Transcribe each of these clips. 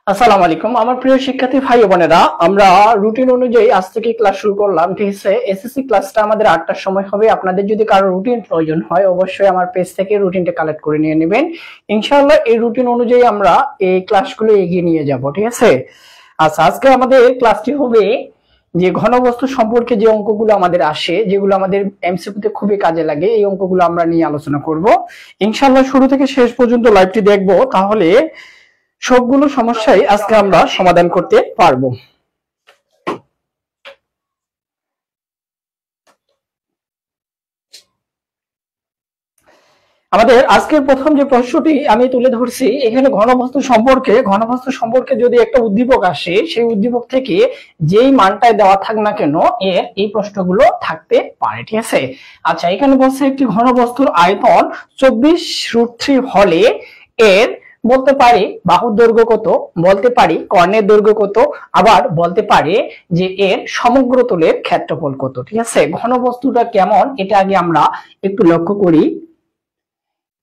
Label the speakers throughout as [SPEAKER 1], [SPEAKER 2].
[SPEAKER 1] আসসালামু আলাইকুম আমার প্রিয় শিক্ষার্থী ভাই ও বোনেরা, আমরা রুটিন অনুযায়ী আজ থেকে ক্লাস শুরু করলাম। ঠিক আছে, এসএসসি ক্লাসটা আমাদের 8টার সময় হবে। আপনাদের যদি কারো রুটিন প্রয়োজন হয় অবশ্যই আমার পেজ থেকে রুটিনটা কালেক্ট করে নিয়ে নেবেন। ইনশাআল্লাহ এই রুটিন অনুযায়ী আমরা এই ক্লাসগুলো এগিয়ে নিয়ে যাব। ঠিক আছে, আচ্ছা আজকে আমাদের ক্লাসটি হবে যে ঘনবস্তু সম্পর্কে যে অঙ্কগুলো আমাদের আসে, যেগুলো আমাদের এমসিকিউতে খুবই কাজে লাগে, এই অঙ্কগুলো আমরা নিয়ে আলোচনা করব। ইনশাআল্লাহ শুরু থেকে শেষ পর্যন্ত লাইভটি দেখব, তাহলে সবগুলো সমস্যাই আজকে আমরা সমাধান করতে পারবো। আমাদের আজকের প্রথম যে প্রশ্নটি আমি তুলে ধরছি, এখানে ঘনবস্তু সম্পর্কে যদি একটা উদ্দীপক আসে, সেই উদ্দীপক থেকে যেই মানটায় দেওয়া থাক না কেন এর এই প্রশ্নগুলো থাকতে পারে। ঠিক আছে, আচ্ছা এখানে বলছে একটি ঘনবস্তুর আয়তন 24√3 হলে এর বলতে পারি বাহুর দৈর্ঘ্য কত, বলতে পারি কর্ণের দৈর্ঘ্য কত, আবার বলতে পারে যে এর সমগ্র তলের ক্ষেত্রফল কত। ঠিক আছে, ঘনবস্তুটা কেমন এটা আগে আমরা একটু লক্ষ্য করি।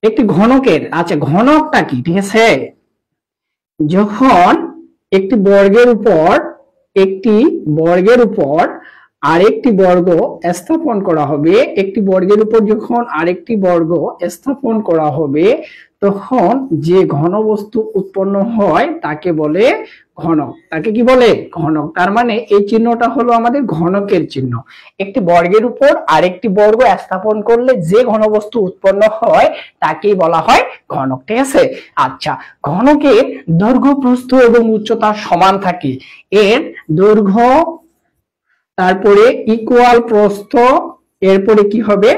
[SPEAKER 1] একটি ঘনকের, আচ্ছা ঘনকটা কি? ঠিক আছে, যখন একটি বর্গের উপর আরেকটি বর্গ স্থাপন করা হবে, একটি বর্গের উপর যখন আরেকটি বর্গ স্থাপন করা হবে, তখন যে ঘনবস্তু উৎপন্ন হয় তাকে বলে ঘনক। তাকে কি বলে? ঘনক। তার মানে এই চিহ্নটা হলো আমাদের ঘনকের চিহ্ন। একটি বর্গের উপর আরেকটি বর্গ স্থাপন করলে যে ঘনবস্তু উৎপন্ন হয় তাকেই বলা হয় ঘনক। ঠিক আছে, আচ্ছা ঘনকের দৈর্ঘ্য, প্রস্থ এবং উচ্চতা সমান থাকে। এর দৈর্ঘ্য তারপরে ইকুয়াল প্রস্থ, এরপরে কি হবে?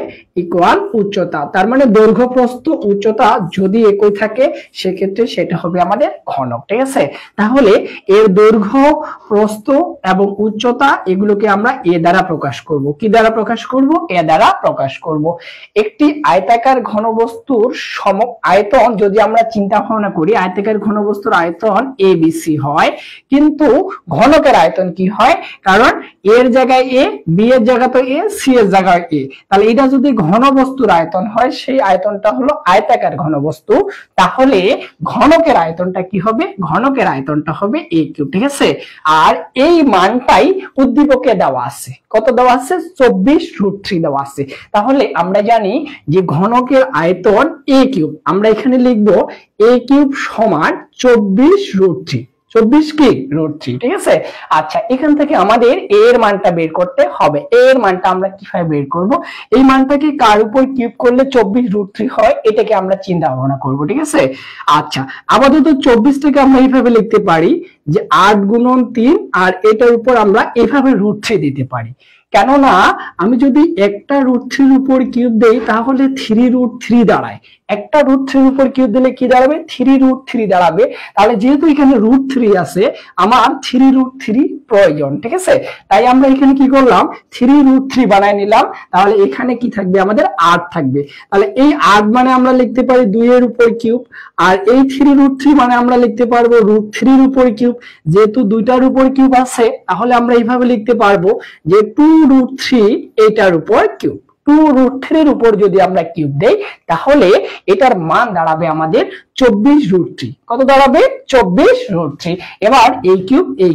[SPEAKER 1] ইকুয়াল উচ্চতা। তার মানে দৈর্ঘ্য, প্রস্থ, উচ্চতা যদি একই থাকে সেক্ষেত্রে সেটা হবে আমাদের ঘনক। ঠিক আছে, তাহলে এর দৈর্ঘ্য, প্রস্থ এবং উচ্চতা এগুলোকে আমরা এ দ্বারা প্রকাশ করব। কি দ্বারা প্রকাশ করব? এ দ্বারা প্রকাশ করব। একটি আয়তাকার ঘনবস্তুর আয়তন যদি আমরা চিন্তা ভাবনা করি, আয়তাকার ঘনবস্তুর আয়তন এবিসি হয়, কিন্তু ঘনকের আয়তন কি হয়? কারণ এর জায়গায় এ, বি এর জায়গা তো এ, সি এর জায়গায় এ, তাহলে এটা যদি ঘনবস্তুর আয়তন হয় সেই আয়তনটা হলো আয়তাকার ঘনবস্তু, তাহলে ঘনকের আয়তনটা কি হবে? ঘনকের আয়তনটা হবে a কিউব। ঠিক আছে, আর এই মানটাই উদ্দীপকে দেওয়া আছে। কত দেওয়া আছে? 24√3 দেওয়া আছে। তাহলে আমরা জানি যে ঘনকের আয়তন a কিউব, আমরা এখানে লিখবো a কিউব সমান 24√3। 24 কি? √3। ঠিক আছে, আচ্ছা এখান থেকে আমাদের a এর মানটা বের করতে হবে। a এর মানটা আমরা কিভাবে বের করব? এই মানটাকে কার উপর কিউব করলে 24√3 হয় এটাকে আমরা চিন্তা ভাবনা করব। ঠিক আছে, আচ্ছা আপাতত 24টাকে আমরা এইভাবে লিখতে পারি যে 8 গুণন 3, আর এটার উপর আমরা এইভাবে √3 দিতে পারি। কেননা আমি যদি একটা √3 উপর কিউব দেই তাহলে 3√3 দাঁড়ায়। একটা √3 উপর কিউব দিলে কি দাঁড়াবে? 3√3 দাঁড়াবে। তাহলে যেহেতু এখানে √3 আছে, আমার 3√3 প্রয়োজন। ঠিক আছে, তাই আমরা এখানে কি করলাম? 3√3 বানায় নিলাম। তাহলে এখানে কি থাকবে? আমাদের 8 থাকবে। তাহলে এই 8 মানে আমরা লিখতে পারি 2 এর উপর কিউব, আর এই 3√3 মানে আমরা লিখতে পারবো √3 এর উপর কিউব। যেহেতু দুইটার উপর কিউব আছে তাহলে আমরা এইভাবে লিখতে পারবো যে 2√3 এটার উপর কিউব। 2√3 উপর যদি আমরা কিউব দেই তাহলে এটার মান দাঁড়াবে আমাদের 24√3। কত দাঁড়াবে? 24√3। এবার এই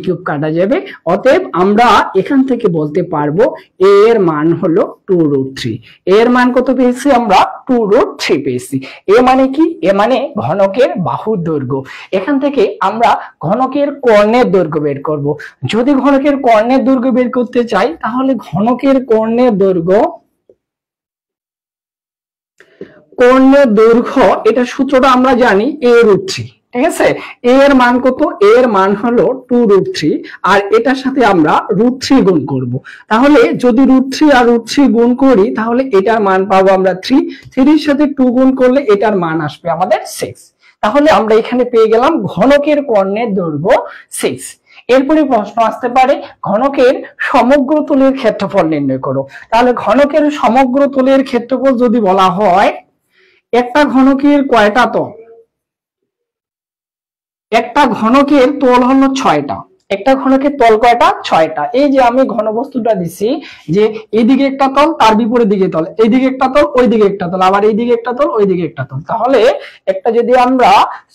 [SPEAKER 1] কিউব কাটা যাবে, অতএব আমরা এখান থেকে বলতে পারবো a এর মান হলো 2√3। এর মান কত পেয়েছি আমরা? 2√3 পেয়েছি। এ মানে কি? এ মানে ঘনকের বাহুর দৈর্ঘ্য। এখান থেকে আমরা ঘনকের কর্ণের দৈর্ঘ্য বের করব। যদি ঘনকের কর্ণের দৈর্ঘ্য বের করতে চাই তাহলে ঘনকের কর্ণের দৈর্ঘ্য এটা সূত্রটা আমরা জানি a√3। ঠিক আছে, a এর মান কত? a এর মান হলো 2√3 আর এটার সাথে আমরা √3 গুণ করব। তাহলে যদি √3 আর √3 গুণ করি তাহলে এটার মান পাবো আমরা 3। 3 এর সাথে 2 গুণ করলে এটার মান আসবে আমাদের 6। তাহলে আমরা এখানে পেয়ে গেলাম ঘনকের কর্ণের দৈর্ঘ্য 6। এরপরে প্রশ্ন আসতে পারে ঘনকের সমগ্র তলের ক্ষেত্রফল নির্ণয় করো। তাহলে ঘনকের সমগ্র তলের ক্ষেত্রফল যদি বলা হয়, একটা ঘনকের কয়টা তল? একটা ঘনকের তল হলো 6টা। একটা ঘনকের তল কয়টা? 6টা। এই যে আমি ঘনবস্তুটা দিছি যে এইদিকে একটা তল, তার বিপরীত দিকে তল, এইদিকে একটা তল, ওইদিকে একটা তল, আবার এইদিকে একটা তল, ওইদিকে একটা তল। তাহলে একটা যদি আমরা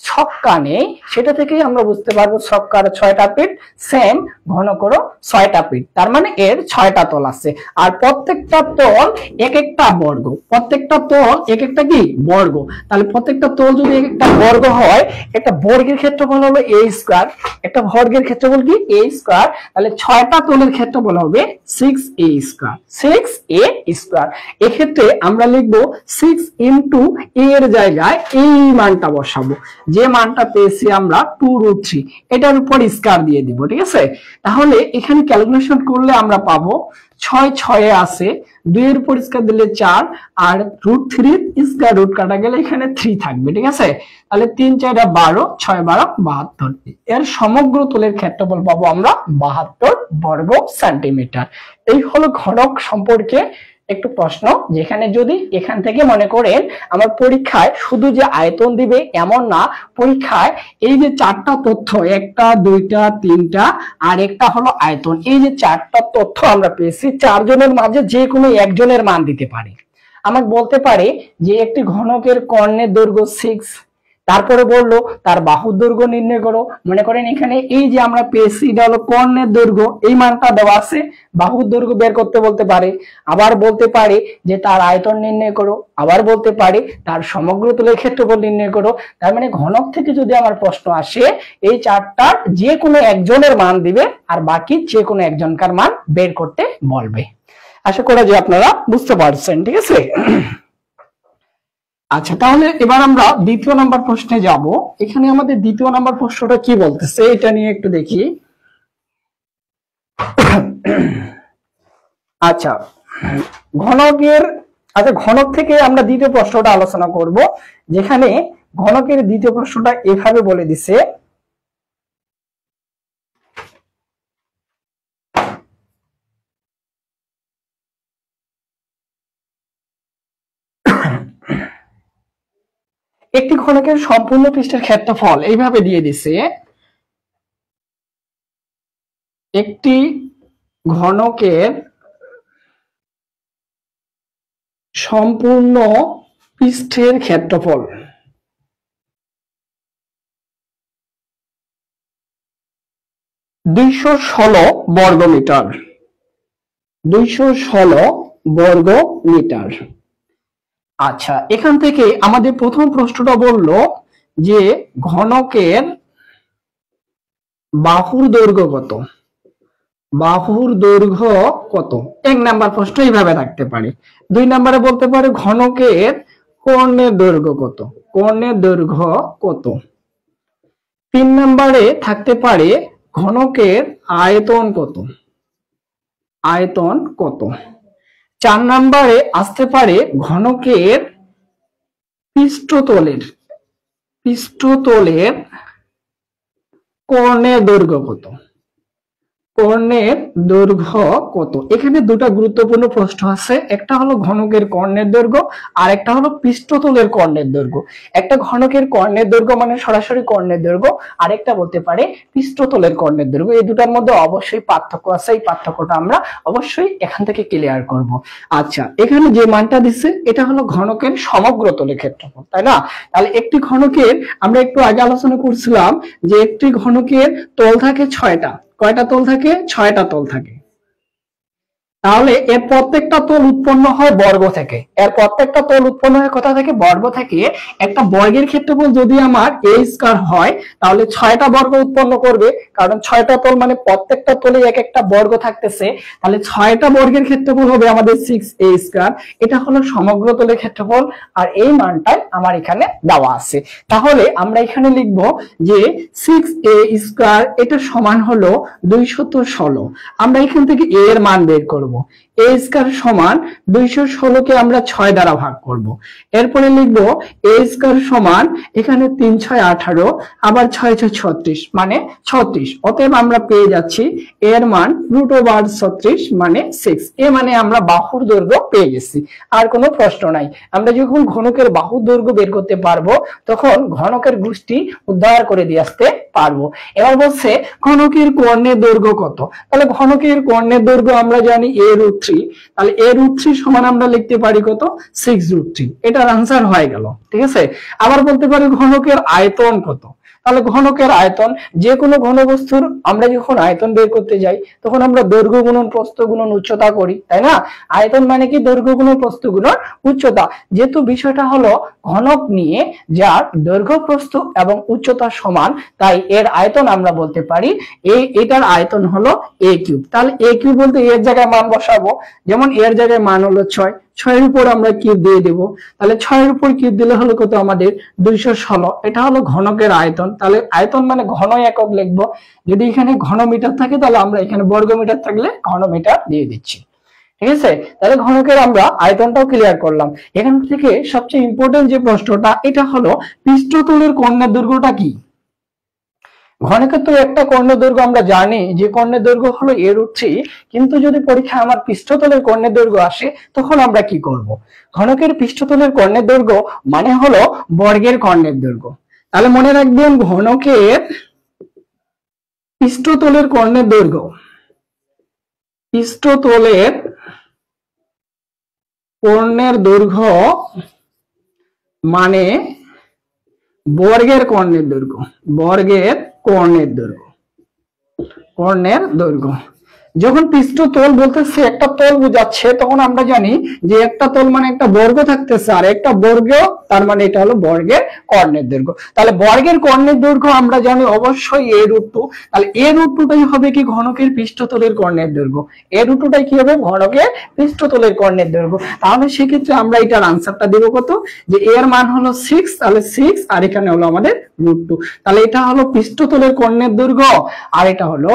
[SPEAKER 1] ছক্কা নেই সেটা থেকেই আমরা বুঝতে পারবো ছক্কার 6টা পিঠ, সেম ঘনকেরও 6টা পিঠ, তার মানে এর 6টা তল আছে। আর প্রত্যেকটা তল এক একটা বর্গ, প্রত্যেকটা তল এক একটা কি বর্গ। তাহলে প্রত্যেকটা তল যদি এক একটা বর্গ হয়, একটা বর্গের ক্ষেত্রফল হলো a স্কয়ার, একটা বর্গের ক্ষেত্রফল কি a স্কয়ার। তাহলে 6টা তলের ক্ষেত্রফল হবে 6a স্কয়ার, 6a স্কয়ার। এক্ষেত্রে আমরা লিখবো 6 ইনটু a এর জায়গায় এই মানটা বসাবো, যে মানটা পেয়েছি আমরা 2√3, এটার উপর স্কয়ার দিয়ে দিব। ঠিক আছে, তাহলে এখানে ক্যালকুলেশন করলে আমরা পাবো 6 6 আছে, 2 এর উপর স্কয়ার দিলে 4, আর √3 স্কয়ার রুট কাটা গেলে এখানে 3 থাকবে। ঠিক আছে, তাহলে 3 4 12, 6 12 72। এর সমগ্র তলের ক্ষেত্রফল পাবো আমরা 72 বর্গ সেন্টিমিটার। এই হলো ঘনক সম্পর্কে একটু প্রশ্ন, যেখানে যদি এখান থেকে মনে করেন আমার পরীক্ষায় শুধু যে আয়তন দিবে এমন না, পরীক্ষায় এই যে 4টা তথ্য, 1টা 2টা 3টা আর একটা হলো আয়তন, এই যে 4টা তথ্য আমরা পেয়েছি, 4 জনের মাঝে যে কোনো একজনের মান দিতে পারে। আমাকে বলতে পারে যে একটি ঘনকের কর্ণের দৈর্ঘ্য 6, তারপরে বললো তার বাহুর দৈর্ঘ্য নির্ণয় করো। মনে করেন এখানে এই যে আমরা পেয়েছি এটা হলো কর্ণের দৈর্ঘ্য, এই মানটা দেওয়া আছে, বাহুর দৈর্ঘ্য বের করতে বলতে পারে। আবার বলতে পারে যে তার আয়তন নির্ণয় করো, আবার বলতে পারে তার সমগ্র তলের ক্ষেত্রফল নির্ণয় করো। তার মানে ঘনক থেকে যদি আমার প্রশ্ন আসে, এই 4টার যে কোনো একজনের মান দিবে আর বাকি যে কোনো একজনকার মান বের করতে বলবে। আশা করা যে আপনারা বুঝতে পারছেন। ঠিক আছে, আচ্ছা তাহলে এবার আমরা দ্বিতীয় নাম্বার প্রশ্নে যাব। এখানে আমাদের দ্বিতীয় নাম্বার প্রশ্নটা কি বলতেছে এটা নিয়ে একটু দেখি। আচ্ছা, ঘনক থেকে আমরা দ্বিতীয় প্রশ্নটা আলোচনা করব, যেখানে ঘনকের দ্বিতীয় প্রশ্নটা এভাবে বলে দিছে, একটি ঘনকের সম্পূর্ণ পৃষ্ঠের ক্ষেত্রফল এইভাবে দিয়ে দিছে। একটি ঘনকের সম্পূর্ণ পৃষ্ঠের ক্ষেত্রফল 216 বর্গমিটার, 216 বর্গমিটার। আচ্ছা, এখান থেকে আমাদের প্রথম প্রশ্নটা বলল যে ঘনকের বাহুর দৈর্ঘ্য কত, বাহুর দৈর্ঘ্য কত। 1 নাম্বার প্রশ্ন এইভাবে থাকতে পারে। 2 নাম্বারে বলতে পারে ঘনকের কর্ণের দৈর্ঘ্য কত, কর্ণের দৈর্ঘ্য কত। 3 নাম্বারে থাকতে পারে ঘনকের আয়তন কত, আয়তন কত। 4 নাম্বারে আসতে পারে ঘনকের পৃষ্ঠতলের কর্ণের দৈর্ঘ্য কত, কর্ণের দৈর্ঘ্য কত? এখানে দুটো গুরুত্বপূর্ণ প্রশ্ন আছে, একটা হলো ঘনকের কর্ণের দৈর্ঘ্য আর একটা হলো পৃষ্ঠতলের কর্ণের দৈর্ঘ্য। একটা ঘনকের কর্ণের দৈর্ঘ্য মানে সরাসরি কর্ণের দৈর্ঘ্য, আরেকটা বলতে পারে পৃষ্ঠতলের কর্ণের দৈর্ঘ্য। এই দুটার মধ্যে অবশ্যই পার্থক্য আছে, এই পার্থক্যটা আমরা অবশ্যই এখান থেকে ক্লিয়ার করব। আচ্ছা, এখানে যে মানটা দিচ্ছে এটা হলো ঘনকের সমগ্র তলের ক্ষেত্রফল, তাই না? তাহলে একটি ঘনকের, আমরা একটু আগে আলোচনা করছিলাম যে একটি ঘনকের তল থাকে 6টা। কয়টা তল থাকে? 6টা তল থাকে। তাহলে এর প্রত্যেকটা তল উৎপন্ন হয় বর্গ থেকে। এর প্রত্যেকটা তল উৎপন্ন হয় কোথা থেকে? বর্গ থেকে। একটা বর্গের ক্ষেত্রফল যদি আমার a স্কয়ার হয় তাহলে 6টা বর্গ উৎপন্ন করবে, কারণ 6টা তল মানে প্রত্যেকটা তলে এক একটা বর্গ থাকতেছে। তাহলে 6টা বর্গের ক্ষেত্রফল হবে আমাদের 6a স্কয়ার। এটা হলো সমগ্র তলের ক্ষেত্রফল, আর এই মানটাই আমার এখানে দেওয়া আছে। তাহলে আমরা এখানে লিখব যে 6a স্কয়ার এটা সমান হলো 216। আমরা এখান থেকে a এর মান বের করব। a স্কয়ার সমান 216 কে আমরা 6 দ্বারা ভাগ করব। এরপরে লিখব a স্কয়ার সমান এখানে 3 6 18 আবার 6 6 36 মানে 36। অতএব আমরা পেয়ে যাচ্ছি a এর মান √36 মানে 6। এ মানে আমরা বাহুর দৈর্ঘ্য পেয়ে গেছি, আর কোনো প্রশ্ন নাই। আমরা যখন ঘনকের বাহুর দৈর্ঘ্য বের করতে পারবো তখন ঘনকের গোষ্ঠী উদ্ধার করে দিয়ে আসতে পারবো। এবার বলছে ঘনকের কর্ণের দৈর্ঘ্য কত? তাহলে ঘনকের কর্ণের দৈর্ঘ্য আমরা জানি a√3। তাহলে a√3 সমান আমরা লিখতে পারি কত? 6√3। এটার আনসার হয়ে গেল, ঠিক আছে? আবার বলতে পারি ঘনকের আয়তন কত? তাহলে ঘনকের আয়তন, যে কোনো ঘনবস্তুর আমরা যখন আয়তন বের করতে যাই তখন আমরা দৈর্ঘ্য গুণন প্রস্থ গুণন উচ্চতা করি, তাই না? আয়তন মানে কি? দৈর্ঘ্য গুণন প্রস্থ গুণন উচ্চতা। যেহেতু বিষয়টা হলো ঘনক নিয়ে যার দৈর্ঘ্য প্রস্থ এবং উচ্চতা সমান, তাই এর আয়তন আমরা বলতে পারি এটার আয়তন হলো a3। তাহলে a3 বলতে এর জায়গায় মান বসাবো, যেমন এর জায়গায় মান হলো 6, 6 এর উপর আমরা কিউব দিয়ে দেব। তাহলে 6 এর উপর কিউব দিলে হলো কত আমাদের? 216। এটা হলো ঘনকের আয়তন। তাহলে আয়তন মানে ঘন একক লিখবো। যদি এখানে ঘন মিটার থাকে তাহলে আমরা এখানে বর্গ মিটার থাকলে ঘন মিটার দিয়ে দিচ্ছি, ঠিক আছে? তাহলে ঘনকের আমরা আয়তনটাও ক্লিয়ার করলাম। এখান থেকে সবচেয়ে ইম্পর্টেন্ট যে প্রশ্নটা, এটা হলো পৃষ্ঠতলের কর্ণের দৈর্ঘ্যটা কি? ঘনকের তো একটা কর্ণের দৈর্ঘ্য আমরা জানি যে কর্ণের দৈর্ঘ্য হলো a√3, কিন্তু যদি পরীক্ষায় আমার পৃষ্ঠতলের কর্ণের দৈর্ঘ্য আসে তখন আমরা কি করব? ঘনকের পৃষ্ঠতলের কর্ণের দৈর্ঘ্য মানে হলো বর্গের কর্ণের দৈর্ঘ্য। তাহলে মনে রাখবেন ঘনকের পৃষ্ঠতলের কর্ণের দৈর্ঘ্য, পৃষ্ঠতলের কর্ণের দৈর্ঘ্য মানে বর্গের কর্ণের দৈর্ঘ্য, বর্গের কর্ণের দৈর্ঘ্য, কর্ণের দৈর্ঘ্য। যখন পৃষ্ঠতল বলতেছে একটা তল বোঝাচ্ছে তখন আমরা জানি যে একটা তল মানে একটা বর্গ থাকতেছে, আর একটা বর্গ তার মানে এটা হলো বর্গের কর্ণের দৈর্ঘ্য। তাহলে বর্গের কর্ণের দৈর্ঘ্য আমরা জানি অবশ্যই a√2। তাহলে a√2টাই হবে কি? ঘনকের পৃষ্ঠতলের কর্ণের দৈর্ঘ্য। a√2টাই কি হবে? ঘনকের পৃষ্ঠতলের কর্ণের দৈর্ঘ্য। তাহলে সেক্ষেত্রে আমরা এটার আনসারটা দেব কত? যে এর মান হলো 6, তাহলে 6 আর এখানে হলো আমাদের √2। তাহলে এটা হলো পৃষ্ঠতলের কর্ণের দৈর্ঘ্য আর এটা হলো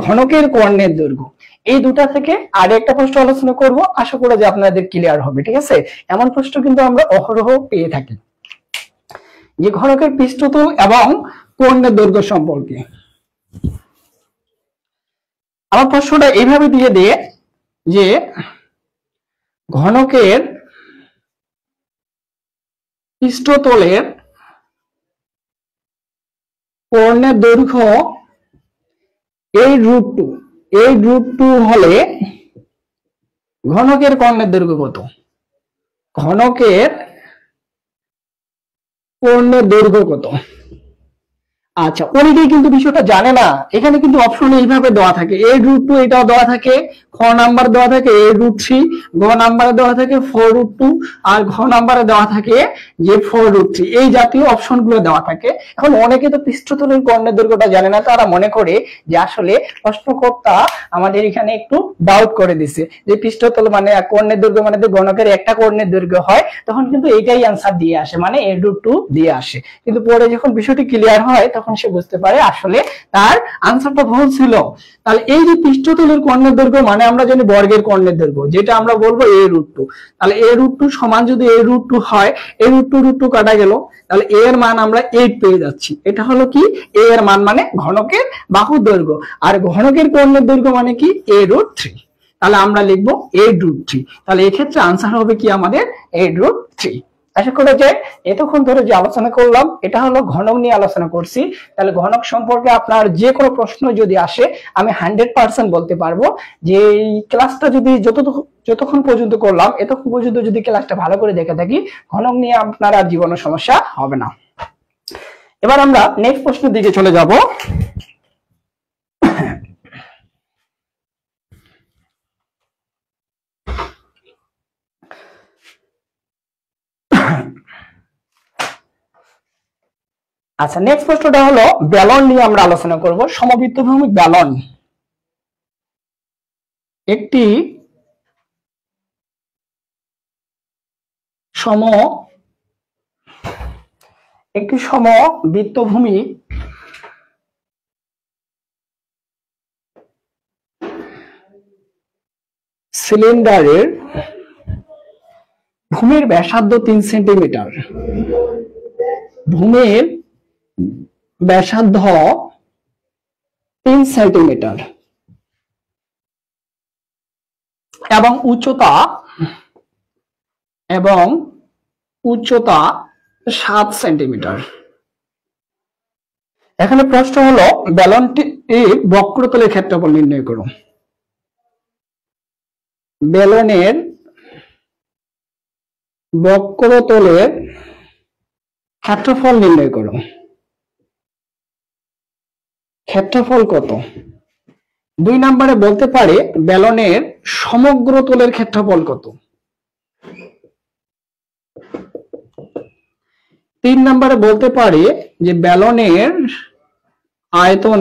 [SPEAKER 1] ঘনকের কর্ণের দৈর্ঘ্য। এই দুটা থেকে আরে একটা প্রশ্ন আলোচনা করব, আশা করি যে আপনাদের ক্লিয়ার হবে, ঠিক আছে? এমন প্রশ্ন কিন্তু আমরা অহরহ পেয়ে থাকি যে ঘনকের পৃষ্ঠতল এবং কর্ণের দৈর্ঘ্য সম্পর্কে। আমার প্রশ্নটা এইভাবে দিয়ে দিয়ে যে ঘনকের পৃষ্ঠতলের কর্ণের দৈর্ঘ্য √2 হলে ঘনকের কর্ণের দৈর্ঘ্য কত? ঘনকের কর্ণের দৈর্ঘ্য কত? আচ্ছা, অনেকেই কিন্তু বিষয়টা জানে না। এখানে কিন্তু অপশনে এইভাবে দেওয়া থাকে a√2, এটাও দেওয়া থাকে, খ নাম্বার দেওয়া থাকে a√3, গ নাম্বারে দেওয়া থাকে 4√2, আর ঘ নাম্বারে দেওয়া থাকে যে 4√3। এই জাতীয় অপশনগুলো দেওয়া থাকে। এখন অনেকে তো পৃষ্ঠতলের কর্ণের দৈর্ঘ্যটা জানে না, তারা মনে করে যে আসলে প্রশ্নকর্তা আমাদের এখানে একটু ডাউট করে দিছে যে পৃষ্ঠতল মানে কর্ণের দৈর্ঘ্য মানে ঘনকের একটা কর্ণের দৈর্ঘ্য হয়, তখন কিন্তু এইটাই আনসার দিয়ে আসে, মানে a√2 দিয়ে আসে। কিন্তু পরে যখন বিষয়টি ক্লিয়ার হয় তখন সে বুঝতে পারে আসলে তার আনসারটা ভুল ছিল। তাহলে এই যে পৃষ্ঠতলের কর্ণের দৈর্ঘ্য মানে আমরা জানি বর্গের কর্ণের দৈর্ঘ্য, যেটা আমরা বলবো a√2। তাহলে a√2 সমান যদি a√2 হয়, a√2 কাটা গেল, তাহলে a এর মান আমরা 8 পেয়ে যাচ্ছি। এটা হলো কি a এর মান মানে ঘনকের বাহুর দৈর্ঘ্য, আর ঘনকের কর্ণের দৈর্ঘ্য মানে কি a√3। তাহলে আমরা লিখবো a√3। তাহলে এই ক্ষেত্রে আনসার হবে কি আমাদের a√3। আশা করা যায় এতক্ষণ ধরে যে আলোচনা করলাম এটা হলো ঘনক নিয়ে আলোচনা করছি। তাহলে ঘনক সম্পর্কে আপনার যে কোনো প্রশ্ন যদি আসে আমি 100% বলতে পারবো যে এই ক্লাসটা যদি যতক্ষণ পর্যন্ত করলাম এতক্ষণ পর্যন্ত যদি ক্লাসটা ভালো করে দেখে থাকি, ঘনক নিয়ে আপনার আর জীবনে সমস্যা হবে না। এবার আমরা নেক্সট প্রশ্নের দিকে চলে যাব। আচ্ছা, নেক্সট প্রশ্নটা হলো ব্যালন নিয়ে আমরা আলোচনা করব। সমবৃত্তভূমিক ব্যালন একটি সমবৃত্তভূমি সিলিন্ডারের ভূমির ব্যাসার্ধ 3 সেন্টিমিটার, ভূমির ব্যাসার্ধ 3 সেন্টিমিটার এবং উচ্চতা 7 সেন্টিমিটার। এখানে প্রশ্ন হলো ব্যালনটির বক্রতলের ক্ষেত্রফল নির্ণয় করো। ব্যালনের বক্রতলের ক্ষেত্রফল নির্ণয় করো। ক্ষেত্রফল কত? 2 নম্বরে বলতে পারে ব্যালনের সমগ্র তলের ক্ষেত্রফল কত। 3 নম্বরে বলতে পারে যে ব্যালনের আয়তন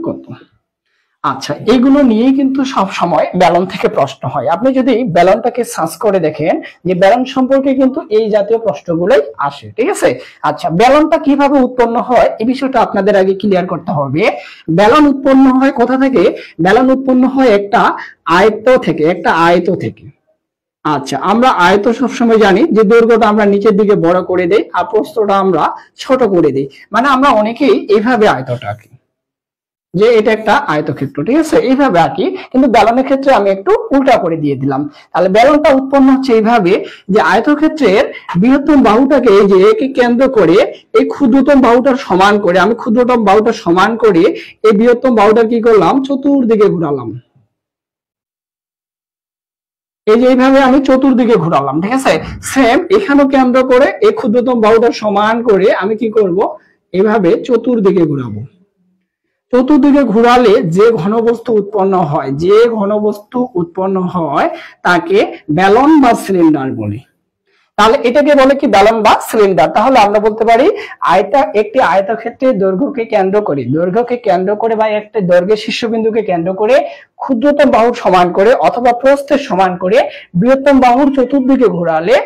[SPEAKER 1] কত। আচ্ছা, এগুলো নিয়ে কিন্তু সব সময় ব্যালন থেকে প্রশ্ন হয়। আপনি যদি ব্যালনটাকে সার্চ করে দেখেন যে ব্যালন সম্পর্কে কিন্তু এই জাতীয় প্রশ্নগুলোই আসে, ঠিক আছে। আচ্ছা, ব্যালনটা কিভাবে উৎপন্ন হয় এই বিষয়টা আপনাদের আগে ক্লিয়ার করতে হবে। ব্যালন উৎপন্ন হয় কোথা থেকে? ব্যালন উৎপন্ন হয় একটা আয়ত থেকে। আচ্ছা, আমরা আয়ত সবসময় জানি যে দৈর্ঘ্যটা আমরা নিচের দিকে বড় করে দেই আর প্রস্থটা আমরা ছোট করে দিই, মানে আমরা অনেকেই এইভাবে আয়তটা আঁকি যে এটা একটা আয়তক্ষেত্র, ঠিক আছে, এইভাবে আঁকি। কিন্তু ব্যালনের ক্ষেত্রে আমি একটু উল্টা করে দিয়ে দিলাম। তাহলে ব্যালনটা উৎপন্ন হচ্ছে এইভাবে যে আয়তক্ষেত্রের বৃহত্তম বাহুটাকে এই যে একে কেন্দ্র করে এই ক্ষুদ্রতম বাহুটার সমান করে আমি ক্ষুদ্রতম বাহুটা সমান করে এই বৃহত্তম বাহুটা কি করলাম? চতুর্দিকে ঘোরালাম। এই যে এইভাবে আমি চতুর্দিকে ঘোরালাম, ঠিক আছে। সেম এখানেও কেন্দ্র করে এই ক্ষুদ্রতম বাহুটা সমান করে আমি কি করব? এইভাবে চতুর্দিকে ঘোরাবো। চতুর্দিকে ঘোরালে যে ঘনবস্তু উৎপন্ন হয় তাকে ব্যালন বা সিলিন্ডার বলে। তাহলে এটাকে বলে কি? ব্যালন বা সিলিন্ডার। তাহলে আমরা বলতে পারি একটি আয়তক্ষেত্রের দৈর্ঘ্যকে কেন্দ্র করে বা একটা দৈর্ঘ্যের শীর্ষবিন্দুকে কেন্দ্র করে ক্ষুদ্রতম বাহুর সমান করে অথবা প্রস্থের সমান করে বৃহত্তম বাহুর চতুর্দিকে ঘোরালে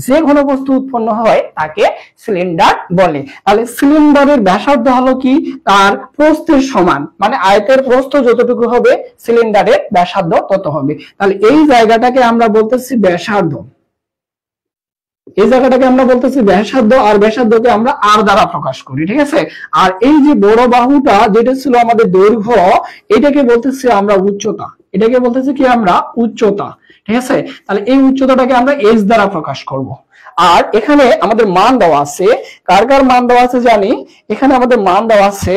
[SPEAKER 1] যে ঘনবস্তু উৎপন্ন হয় তাকে সিলিন্ডার বলে। তাহলে সিলিন্ডারের ব্যাসার্ধ হলো কি? তার প্রস্থের সমান, মানে আয়তের প্রস্থ যতটুকু হবে সিলিন্ডারের ব্যাসার্ধ তত হবে। তাহলে এই জায়গাটাকে আমরা বলতেছি ব্যাসার্ধ। আর ব্যাসার্ধকে আমরা আর দ্বারা প্রকাশ করি, ঠিক আছে। আর এই যে বড় বাহুটা যেটা ছিল আমাদের দৈর্ঘ্য, এটাকে বলতেছি আমরা উচ্চতা। ঠিক আছে। তাহলে এই উচ্চতাটাকে আমরা h দ্বারা প্রকাশ করব। আর এখানে আমাদের মান দেওয়া আছে, কার মান দেওয়া আছে জানি। এখানে আমাদের মান দেওয়া আছে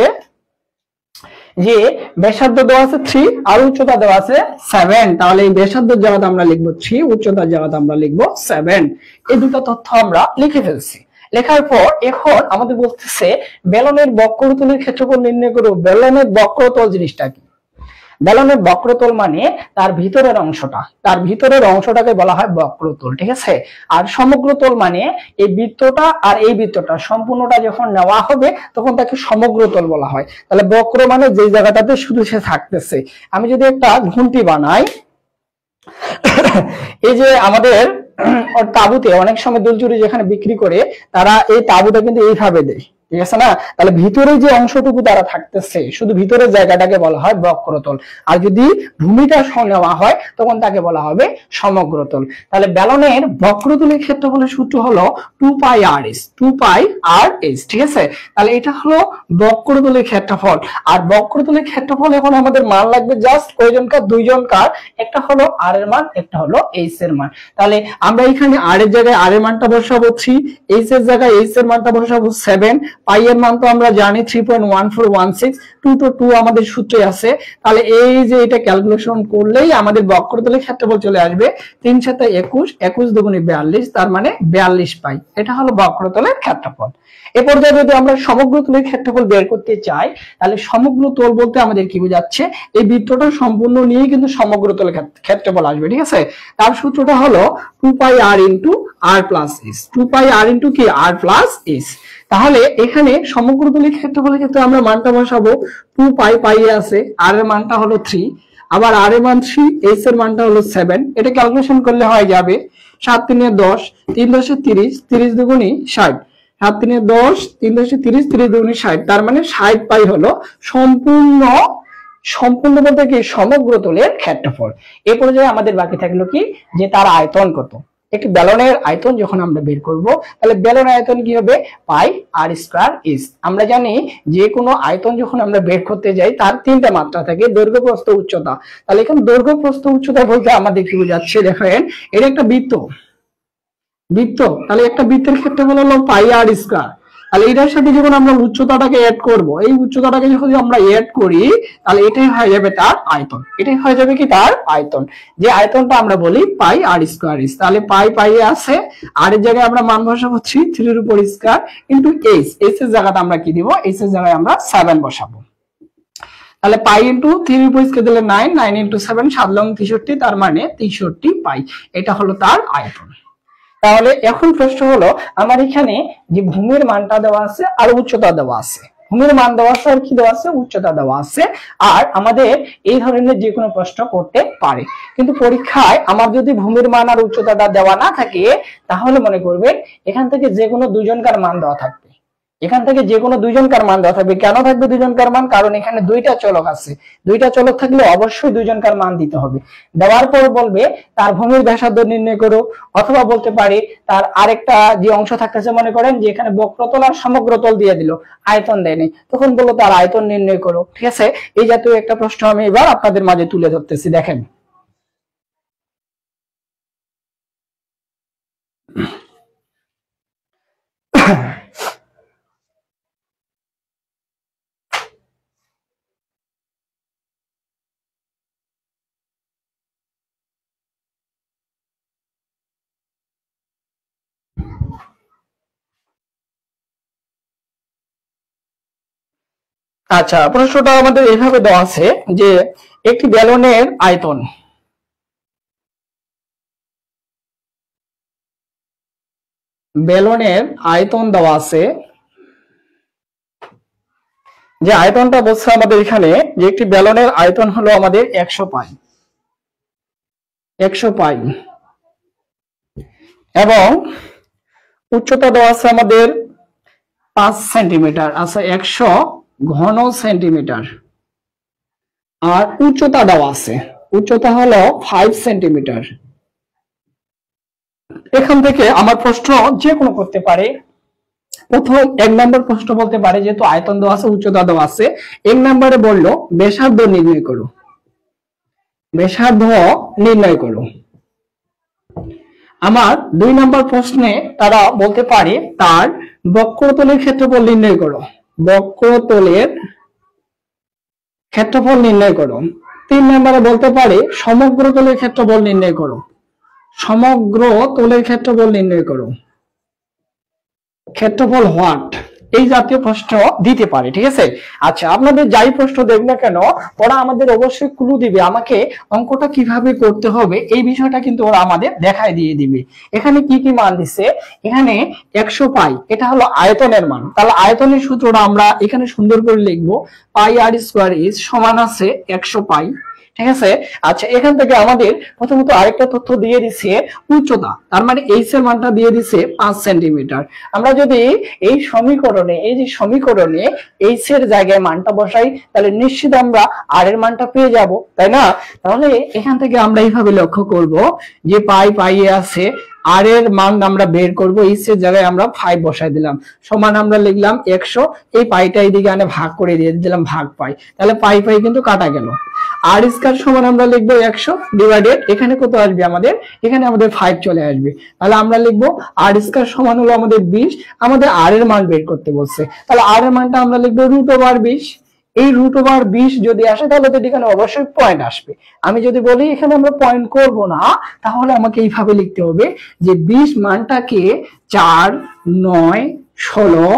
[SPEAKER 1] যে ব্যাসার্ধ দেওয়া আছে 3 আর উচ্চতা দেওয়া আছে 7। তাহলে এই ব্যাসার্ধের জায়গাতে আমরা লিখবো 3, উচ্চতার জায়গাতে আমরা লিখবো 7। এই দুটো তথ্য আমরা লিখে ফেলছি। লেখার পর এখন আমাদের বলতেছে ব্যালনের বক্রতলের ক্ষেত্রফল নির্ণয় করো। ব্যালনের বক্রতল জিনিসটা কি? বেলনের বক্রতল মানে তার ভিতরের অংশটাকে বলা হয় বক্রতল, ঠিক আছে। আর সমগ্রতল মানে এই বৃত্তটা আর এই বৃত্তটা সম্পূর্ণটা যখন নেওয়া হবে তখন তাকে সমগ্রতল বলা হয়। তাহলে বক্র মানে যে জায়গাটাতে শুধু সে থাকতেছে। আমি যদি একটা ঘুমটি বানাই, এই যে আমাদের তাঁবুতে অনেক সময় দুলচুরি যেখানে বিক্রি করে তারা এই তাঁবুটা কিন্তু এইভাবে দেয়, ঠিক আছে না। তাহলে ভিতরে যে অংশটুকু তারা থাকতেছে শুধু ভিতরের জায়গাটাকে বলা হয় বক্রতল, আর যদি ভূমিটা নেওয়া হয় তখন তাকে বলা হবে সমগ্রতল। তাহলে বেলনের বক্রতলের ক্ষেত্রফলের সূত্র হলো 2πr/s, 2πr/s, ঠিক আছে। তাহলে এটা হলো বক্রতলের ক্ষেত্রফল। আর বক্রতলের ক্ষেত্রফল এখন আমাদের মান লাগবে জাস্ট কয়জনকার, দুইজনকার। একটা হলো r এর মান, একটা হলো h এর মান। তাহলে আমরা এখানে r এর জায়গায় r এর মানটা বসাবো 3, h এর জায়গায় h এর মানটা বসাবো 7, পাই এর মান তো আমরা জানি 3.1416, 2 তো 2 আমাদের সূত্রে আছে। তাহলে এই যে এটা ক্যালকুলেশন করলেই আমাদের বক্রতলের ক্ষেত্রফল চলে আসবে 3 × 7 = 21, 21 × 2 = 42, তার মানে 42 পাই। এটা হলো বক্রতলের ক্ষেত্রফল। এ পর্যায়ে যদি আমরা সমগ্রতলের ক্ষেত্রফল বের করতে চাই তাহলে সমগ্রতল বলতে আমাদের কি বোঝাচ্ছে, এই বৃত্তটা সম্পূর্ণ নিয়ে কিন্তু সমগ্রতলের ক্ষেত্রফল আসবে, ঠিক আছে। তার সূত্রটা হলো 2πr × r + s, 2πr × কি r + s। তাহলে এখানে সমগ্রতলের ক্ষেত্রফলের ক্ষেত্রে আমরা মানটা বসাবো 2π, পাই আছে, r এর মানটা হলো 3, আবার r এর মান 3, h এর মানটা হলো 7। এটা ক্যালকুলেশন করলে হয়ে যাবে 7 × 3 = 10, 3 × 10 = 30, 30 × 2 = 60, 7 × 3 = 10, 3 × 10 = 30, 30 × 2 = 60, তার মানে 60 পাই হলো সম্পূর্ণ বলতে কি সমগ্রতলের ক্ষেত্রফল। এ পর্যায়ে আমাদের বাকি থাকলো কি, যে তার আয়তন কত। একটি বেলনের আয়তন যখন আমরা বের করব তাহলে বেলনের আয়তন কি হবে, πr²s। আমরা জানি যে কোনো আয়তন যখন আমরা বের করতে যাই তার তিনটা মাত্রা থাকে, দৈর্ঘ্য, প্রস্থ, উচ্চতা। তাহলে এখানে দৈর্ঘ্য, প্রস্থ, উচ্চতা বলতে আমাদের কি বোঝাচ্ছে, দেখেন এটা একটা বৃত্ত, তাহলে একটা বৃত্তের ক্ষেত্রফল হলো πr²। তাহলে এটার সাথে যখন আমরা উচ্চতাটাকে অ্যাড করব, এই উচ্চতাটাকে যখন আমরা অ্যাড করি তাহলে এটাই হয়ে যাবে তার আয়তন। এটাই হয়ে যাবে কি তার আয়তন, যে আয়তনটা আমরা বলি πr²s। তাহলে পাই আছে, আর এর জায়গায় আমরা মান বসাবো 3, 3 এর উপর স্কয়ার ইনটু h, h এর জায়গাতে আমরা কি দিব, h এর জায়গায় আমরা 7 বসাবো। তাহলে পাই ইনটু 3 এর উপর স্কয়ার দিলে 9, 9 × 7 7 লং 63, তার মানে 63 পাই। এটা হলো তার আয়তন। তাহলে এখন প্রশ্ন হলো, আমার এখানে যে ভূমির মানটা দেওয়া আছে আর উচ্চতা দেওয়া আছে, ভূমির মান দেওয়া আছে আর কি দেওয়া আছে, উচ্চতা দেওয়া আছে। আর আমাদের এই ধরনের যে কোনো প্রশ্ন করতে পারে, কিন্তু পরীক্ষায় আমার যদি ভূমির মান আর উচ্চতাটা দেওয়া না থাকে তাহলে মনে করবেন এখান থেকে যে কোনো দুইজনকার মান দেওয়া থাকবে, এখান থেকে যে কোনো দুইজনকার মান দেওয়া থাকবে। কেন থাকবে দুইজনকার মান, কারণ এখানে দুইটা চলক আছে, দুইটা চলক থাকলে অবশ্যই দুইজনকার মান দিতে হবে। দেওয়ার পর বলবে তার ভূমির ব্যাসার্ধ নির্ণয় করো, অথবা বলতে পারে তার আরেকটা যে অংশ থাকতেছে, মনে করেন যে এখানে বক্রতল আর সমগ্রতল দিয়ে দিল, আয়তন দেয়নি, তখন বললো তার আয়তন নির্ণয় করো, ঠিক আছে। এই জাতীয় একটা প্রশ্ন আমি এবার আপনাদের মাঝে তুলে ধরতেছি, দেখেন। আচ্ছা, প্রশ্নটা আমাদের এইভাবে দেওয়া আছে যে একটি বেলনের আয়তন, দেওয়া আছে, যে আয়তনটা বলছে আমাদের এখানে যে একটি বেলনের আয়তন হলো আমাদের 100 পাই, এবং উচ্চতা দেওয়া আছে আমাদের 5 সেন্টিমিটার, আচ্ছা 100 ঘন সেন্টিমিটার। আর উচ্চতা দেওয়া আছে, উচ্চতা হলো 5 সেন্টিমিটার। এখান থেকে আমার প্রশ্ন যে কোনো করতে পারে। প্রথম 1 নম্বর প্রশ্ন বলতে পারে, যেহেতু আয়তন দেওয়া আছে, উচ্চতা দেওয়া আছে, 1 নম্বরে বললো ব্যাসার্ধ নির্ণয় করো, ব্যাসার্ধ নির্ণয় করো। আমার 2 নম্বর প্রশ্নে তারা বলতে পারে তার বক্রতলের ক্ষেত্রফল নির্ণয় করো, বক্রতলের ক্ষেত্রফল নির্ণয় করো। 3 নম্বরে বলতে পারে সমগ্রতলের ক্ষেত্রফল নির্ণয় করো, সমগ্রতলের ক্ষেত্রফল নির্ণয় করো। ক্ষেত্রফল হোয়াট, এই জাতীয় প্রশ্ন দিতে পারে, ঠিক আছে। আচ্ছা, আপনাদের যাই প্রশ্ন দেব না কেন ওরা আমাদের অবশ্যই ক্লু দিবে, আমাকে অঙ্কটা কিভাবে করতে হবে এই বিষয়টা কিন্তু ওরা আমাদের দেখায় দিয়ে দিবে। এখানে কি কি মান দিচ্ছে, এখানে 100 পাই, এটা হলো আয়তনের মান। তাহলে আয়তনের সূত্রটা আমরা এখানে সুন্দর করে লিখবো, পাই আর স্কয়ার ইজ সমান আছে 100 পাই, ঠিক আছে। আচ্ছা, এখান থেকে আমাদের প্রথমত আরেকটা তথ্য দিয়ে দিচ্ছে উচ্চতা, তার মানে এইচ এর মানটা দিয়ে দিচ্ছে 5 সেন্টিমিটার। আমরা যদি এই সমীকরণে, এই যে সমীকরণে এইচ এর জায়গায় মানটা বসাই তাহলে নিশ্চিত আমরা আর এর মানটা পেয়ে যাব, তাই না। তাহলে এখান থেকে আমরা এইভাবে লক্ষ্য করব যে পাই পাই এ আছে, আর এর মান আমরা বের করব, এইচ এর জায়গায় আমরা 5 বসাই দিলাম, সমান আমরা লিখলাম 100, এই পাইটা এইদিকে আনে ভাগ করে দিয়ে দিলাম ভাগ পাই, তাহলে পাই পাই কিন্তু কাটা গেল। আর স্কয়ার সমান আমরা লিখবো 100 ডিভাইডেড, এখানে কত আসবে আমাদের, এখানে আমাদের 5 চলে আসবে, তাহলে আমরা লিখবো আর স্কয়ার সমান হলো আমাদের 20, আমাদের আর এর মান বের করতে বলছে, তাহলে আর এর মানটা আমরা লিখবো √20। এই √20 যদি আসে তাহলে তো এখানে অবশ্যই পয়েন্ট আসবে। আমি যদি বলি এখানে আমরা পয়েন্ট করব না, তাহলে আমাকে এইভাবে লিখতে হবে যে 20 মানটাকে 4, 9, 16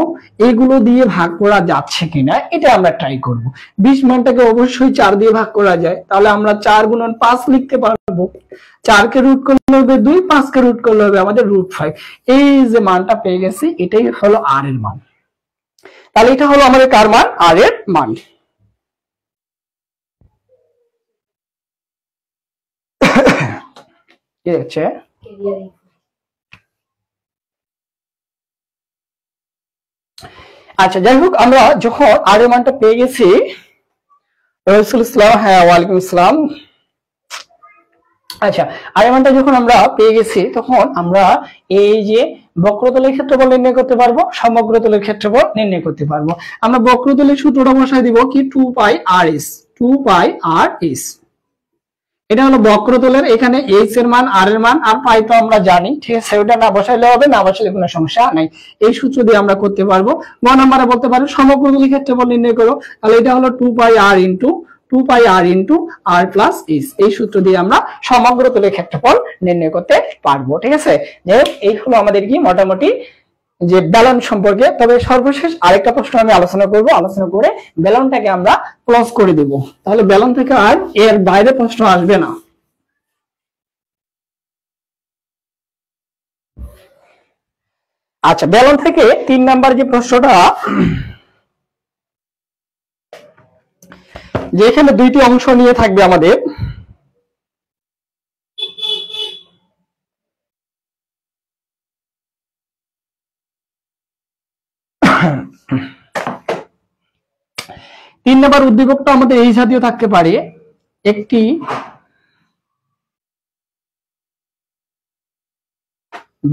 [SPEAKER 1] এগুলো দিয়ে ভাগ করা যাচ্ছে কিনা এটা আমরা ট্রাই করব। 20 মানটাকে অবশ্যই 4 দিয়ে ভাগ করা যায়, তাহলে আমরা 4 গুণন 5 লিখতে পারবো। 4 কে রুট করলে হবে 2, 5 কে রুট করলে হবে আমাদের √5। এই যে মানটা পেয়ে গেছি এটাই হলো আর এর মান। তাহলে এটা হলো আমাদের কার মান, আর এর মান। কি হচ্ছে, আচ্ছা যাই হোক, আমরা যখন আর এর মানটা পেয়ে গেছি, হ্যাঁ ওয়ালাইকুম আসসালাম। আচ্ছা, আর এর মানটা যখন আমরা পেয়ে গেছি তখন আমরা এই যে বক্রতলের ক্ষেত্রফল নির্ণয় করতে পারবো, সমগ্রতলের ক্ষেত্রফল নির্ণয় করতে পারবো। আমরা বক্রতলের সূত্রটা বসাই দিব কি, 2 পাই আর এস, 2 পাই আর এস, এটা হলো বক্রতলের। এখানে এইচ এর মান, আর এর মান আর পাই তো আমরা জানি, ঠিক আছে, ওটা না বসাইলে হবে, না বসাইলে কোনো সমস্যা নাই, এই সূত্র দিয়ে আমরা করতে পারবো। 1 নম্বরে বলতে পারি সমগ্রতলের ক্ষেত্রফল নির্ণয় করো, তাহলে এটা হলো 2 পাই আর ইনটু আর প্লাস এস, এই সূত্র দিয়ে আমরা সমগ্রতলের ক্ষেত্রফল নির্ণয় করতে পারবো, ঠিক আছে। যাই হোক, এই হলো আমাদের কি মোটামুটি যে ব্যালন সম্পর্কে। তবে সর্বশেষ আরেকটা প্রশ্ন আমি আলোচনা করব, আলোচনা করে ব্যালনটাকে আমরা ক্লোজ করে দেব, তাহলে ব্যালন থেকে আর এর বাইরে প্রশ্ন আসবে না। আচ্ছা, ব্যালন থেকে 3 নাম্বার যে প্রশ্নটা, যেখানে দুইটি অংশ নিয়ে থাকবে আমাদের, তিন নম্বর উদ্দীপকটা আমাদের এই জাতীয় থাকতে পারে, একটি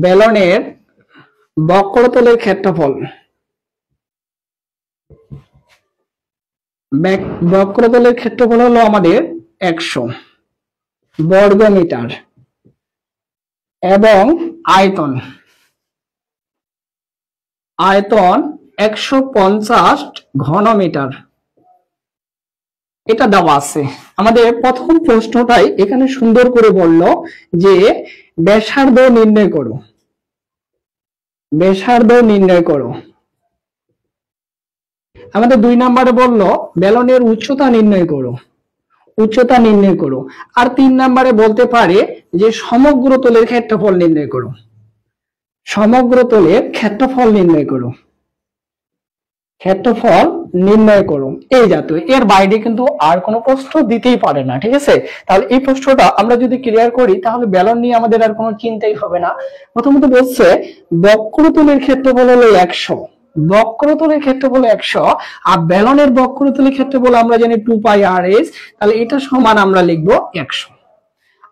[SPEAKER 1] ব্যালনের বক্রতলের ক্ষেত্রফল, বক্রতলের ক্ষেত্রফল হলো আমাদের 100 বর্গ মিটার এবং আয়তন 150 ঘন মিটার, এটা দেওয়া আছে। আমাদের প্রথম প্রশ্নটাই এখানে সুন্দর করে বলল যে ব্যাসার্ধ নির্ণয় করো, ব্যাসার্ধ নির্ণয় করো। আমাদের 2 নম্বরে বলল ব্যালনের উচ্চতা নির্ণয় করো, উচ্চতা নির্ণয় করো। আর 3 নম্বরে বলতে পারে যে সমগ্র তলের ক্ষেত্রফল নির্ণয় করো, সমগ্র তলের ক্ষেত্রফল নির্ণয় করো, ক্ষেত্রফল নির্ণয় করো, এই জাতীয়। এর বাইরে কিন্তু আর কোনো প্রশ্ন দিতেই পারে না, ঠিক আছে। তাহলে এই প্রশ্নটা আমরা যদি ক্লিয়ার করি তাহলে ব্যালন নিয়ে আমাদের আর কোনো চিন্তাই হবে না। প্রথমত বলছে বক্রতলের ক্ষেত্রফল হলো 100, বক্রতলের ক্ষেত্রফল 100, আর ব্যালনের বক্রতলের ক্ষেত্রফল আমরা জানি 2 পাই আর এস, তাহলে এটা সমান আমরা লিখবো 100।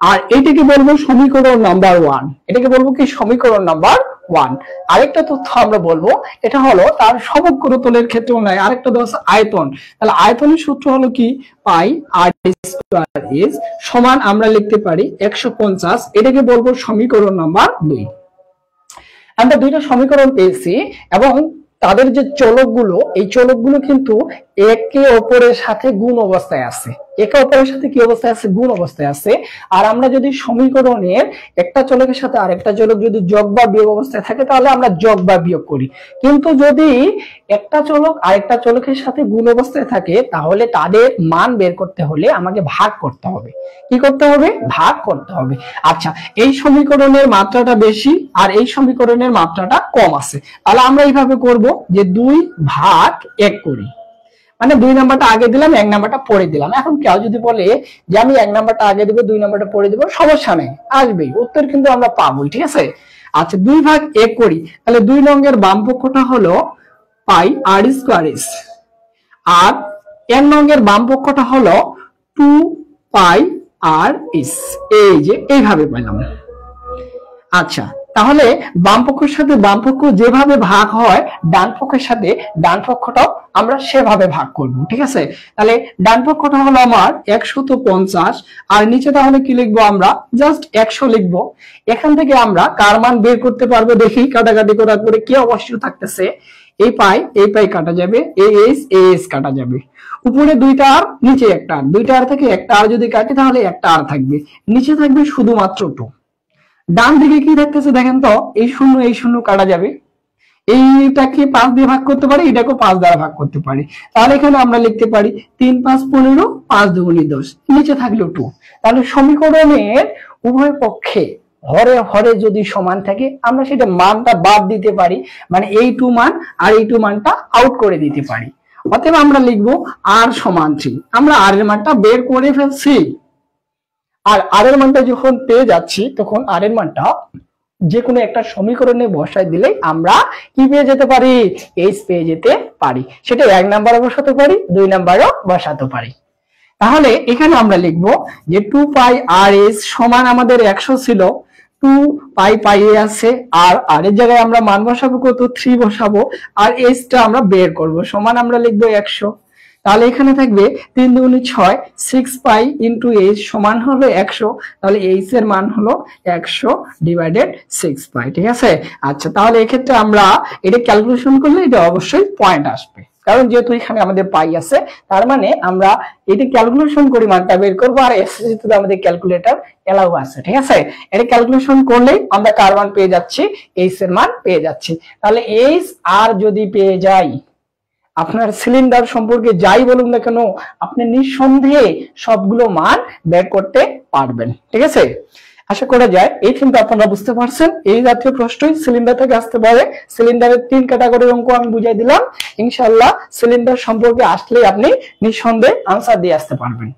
[SPEAKER 1] আর এটাকে বলবো সমীকরণ নাম্বার 1, এটাকে বলবো কি সমীকরণ নাম্বার 1। আরেকটা তথ্য আমরা বলবো, এটা হলো তার সমগ্র তলের ক্ষেত্রফল নয়, আরেকটা দশ আয়তন। তাহলে আয়তনের সূত্র হলো কি, পাই আর স্কয়ার এস সমান আমরা লিখতে পারি 150, এটাকে বলবো সমীকরণ নাম্বার 2। আমরা দুইটা সমীকরণ পেয়েছি এবং তাদের যে চলকগুলো, এই চলকগুলো কিন্তু একে অপরের সাথে গুণ অবস্থায় আছে, একে অপরের সাথে কি অবস্থায় আছে? গুণ অবস্থায় আছে। আর আমরা যদি সমীকরণের একটা চলকের সাথে আরেকটা চলক যদি যোগ বা বিয়োগ অবস্থায় থাকে তাহলে আমরা যোগ বা বিয়োগ করি। কিন্তু যদি একটা চলক আরেকটা চলকের সাথে গুণ অবস্থায় থাকে তাহলে তাদের মান বের করতে হলে আমাকে ভাগ করতে হবে। কি করতে হবে? ভাগ করতে হবে। আচ্ছা, এই সমীকরণের মাত্রাটা বেশি আর এই সমীকরণের মাত্রাটা কম আছে, তাহলে আমরা এইভাবে করব যে 2 ভাগ 1 করি, মানে 2 নাম্বারটা আগে দিলাম 1 নাম্বারটা পরে দিলাম। এখন কেউ যদি বলে যে আমি 1 নাম্বারটা আগে দিব 2 নাম্বারটা পরে দিব, সমস্যা নেই, আসবেই, উত্তর কিন্তু আমরা পাবোই, ঠিক আছে। আচ্ছা, 2 ভাগ 1 করি, তাহলে 2 নঙ্গের বাম পক্ষটা হলো পাই আর স্কয়ার এস, আর 1 নঙ্গের বাম পক্ষটা হলো 2 পাই আর এস। এই যে এইভাবে পেলাম। আচ্ছা, তাহলে বাম পক্ষের সাথে বাম পক্ষ যেভাবে ভাগ হয় ডান পক্ষের সাথে ডান পক্ষটাও আমরা সেভাবে ভাগ করব, ঠিক আছে। তাহলে ডান পক্ষটা হলো আমার 150 আর নিচে তাহলে কি লিখবো? আমরা জাস্ট 100 লিখবো। এখান থেকে আমরা কার মান বের করতে পারবো দেখি, কাটাকাটি করার পরে কি অবশ্যই থাকতেছে, এই পাই কাটা যাবে, এস কাটা যাবে, উপরে 2টা আর নিচে একটা আর, 2টা আর থেকে একটা আর যদি কাটি তাহলে একটা আর থাকবে, নিচে থাকবে শুধুমাত্র 2। ডান দিকে কি থাকতেছে দেখেন তো, এই শূন্য কাটা যাবে, এইটাকে 5 দিয়ে ভাগ করতে পারি, এটাকে 5 দ্বারা ভাগ করতে পারি, তাহলে এখানে আমরা লিখতে পারি 3 5 15, 5 2 10, নিচে থাকলো 2। তাহলে সমীকরণের উভয় পক্ষে হরে হরে যদি সমান থাকে আমরা সেটা মানটা বাদ দিতে পারি, মানে এই 2 মান আর এই 2 মানটা আউট করে দিতে পারি। অতএব আমরা লিখবো r সমান 3। আমরা r এর মানটা বের করে ফেলছি, আর আর এর মানটা যখন পেয়ে যাচ্ছি তখন আর এর মানটা যে কোনো একটা সমীকরণে বসাই দিলেই আমরা কি পেয়ে যেতে পারি? এইচ পেয়ে যেতে পারি। সেটা 1 নাম্বারে বসাতে পারি, 2 নাম্বারেও বসাতে পারি। তাহলে এখানে আমরা লিখব যে 2 পাই আর এস সমান আমাদের 100 ছিল, 2 পাই এ আছে, আর আর এর জায়গায় আমরা মান বসাবো কত? 3 বসাবো, আর এইচটা আমরা বের করব, সমান আমরা লিখবো 100। তাহলে এখানে থাকবে 3 2 6, 6 পাই ইন্টু এইচ সমান হলো 100, তাহলে এইচ এর মান হলো 100 ডিভাইডেড 6 পাই, ঠিক আছে। আচ্ছা, তাহলে এক্ষেত্রে আমরা এটা ক্যালকুলেশন করলে এটা অবশ্যই পয়েন্ট আসবে, কারণ যেহেতু এখানে আমাদের পাই আছে, তার মানে আমরা এটা ক্যালকুলেশন করে মানটা বের করবো, আর এসএসসি তে আমাদের ক্যালকুলেটর এলাও আছে, ঠিক আছে। এটা ক্যালকুলেশন করলেই আমরা কার মান পেয়ে যাচ্ছি? এইচ এর মান পেয়ে যাচ্ছি। তাহলে এইচ আর যদি পেয়ে যাই, আপনার সিলিন্ডার সম্পর্কে যাই বলুন না কেন আপনি নিঃসন্দেহে সবগুলো মান বের করতে পারবেন, ঠিক আছে। আশা করা যায় এই কিন্তু আপনারা বুঝতে পারছেন। এই জাতীয় প্রশ্নই সিলিন্ডার থেকে আসতে পারে। সিলিন্ডারের 3 ক্যাটাগরির অঙ্ক আমি বুঝাই দিলাম, ইনশাআল্লাহ সিলিন্ডার সম্পর্কে আসলেই আপনি নিঃসন্দেহে আনসার দিয়ে আসতে পারবেন।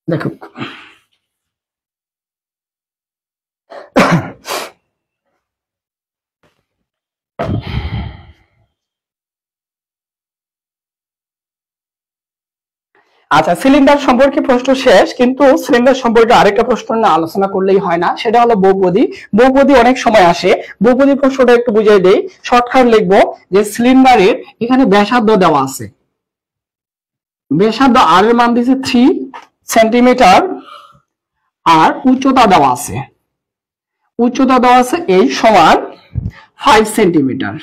[SPEAKER 1] দেখো, আচ্ছা, সিলিন্ডার সম্পর্কে প্রশ্ন শেষ, কিন্তু সিলিন্ডার সম্পর্কে আরেকটা প্রশ্ন না আলোচনা করলেই হয় না, সেটা হলো বহুপদী। বহুপদী অনেক সময় আসে, বহুপদী প্রশ্নটা একটু বুঝিয়ে দেই। শর্টকাট লিখবো যে সিলিন্ডারের এখানে ব্যাসার্ধ দেওয়া আছে, ব্যাসার্ধ আর এর মান দিয়েছে 3 সেন্টিমিটার, আর উচ্চতা দেওয়া আছে, এই সমান 5 সেন্টিমিটার।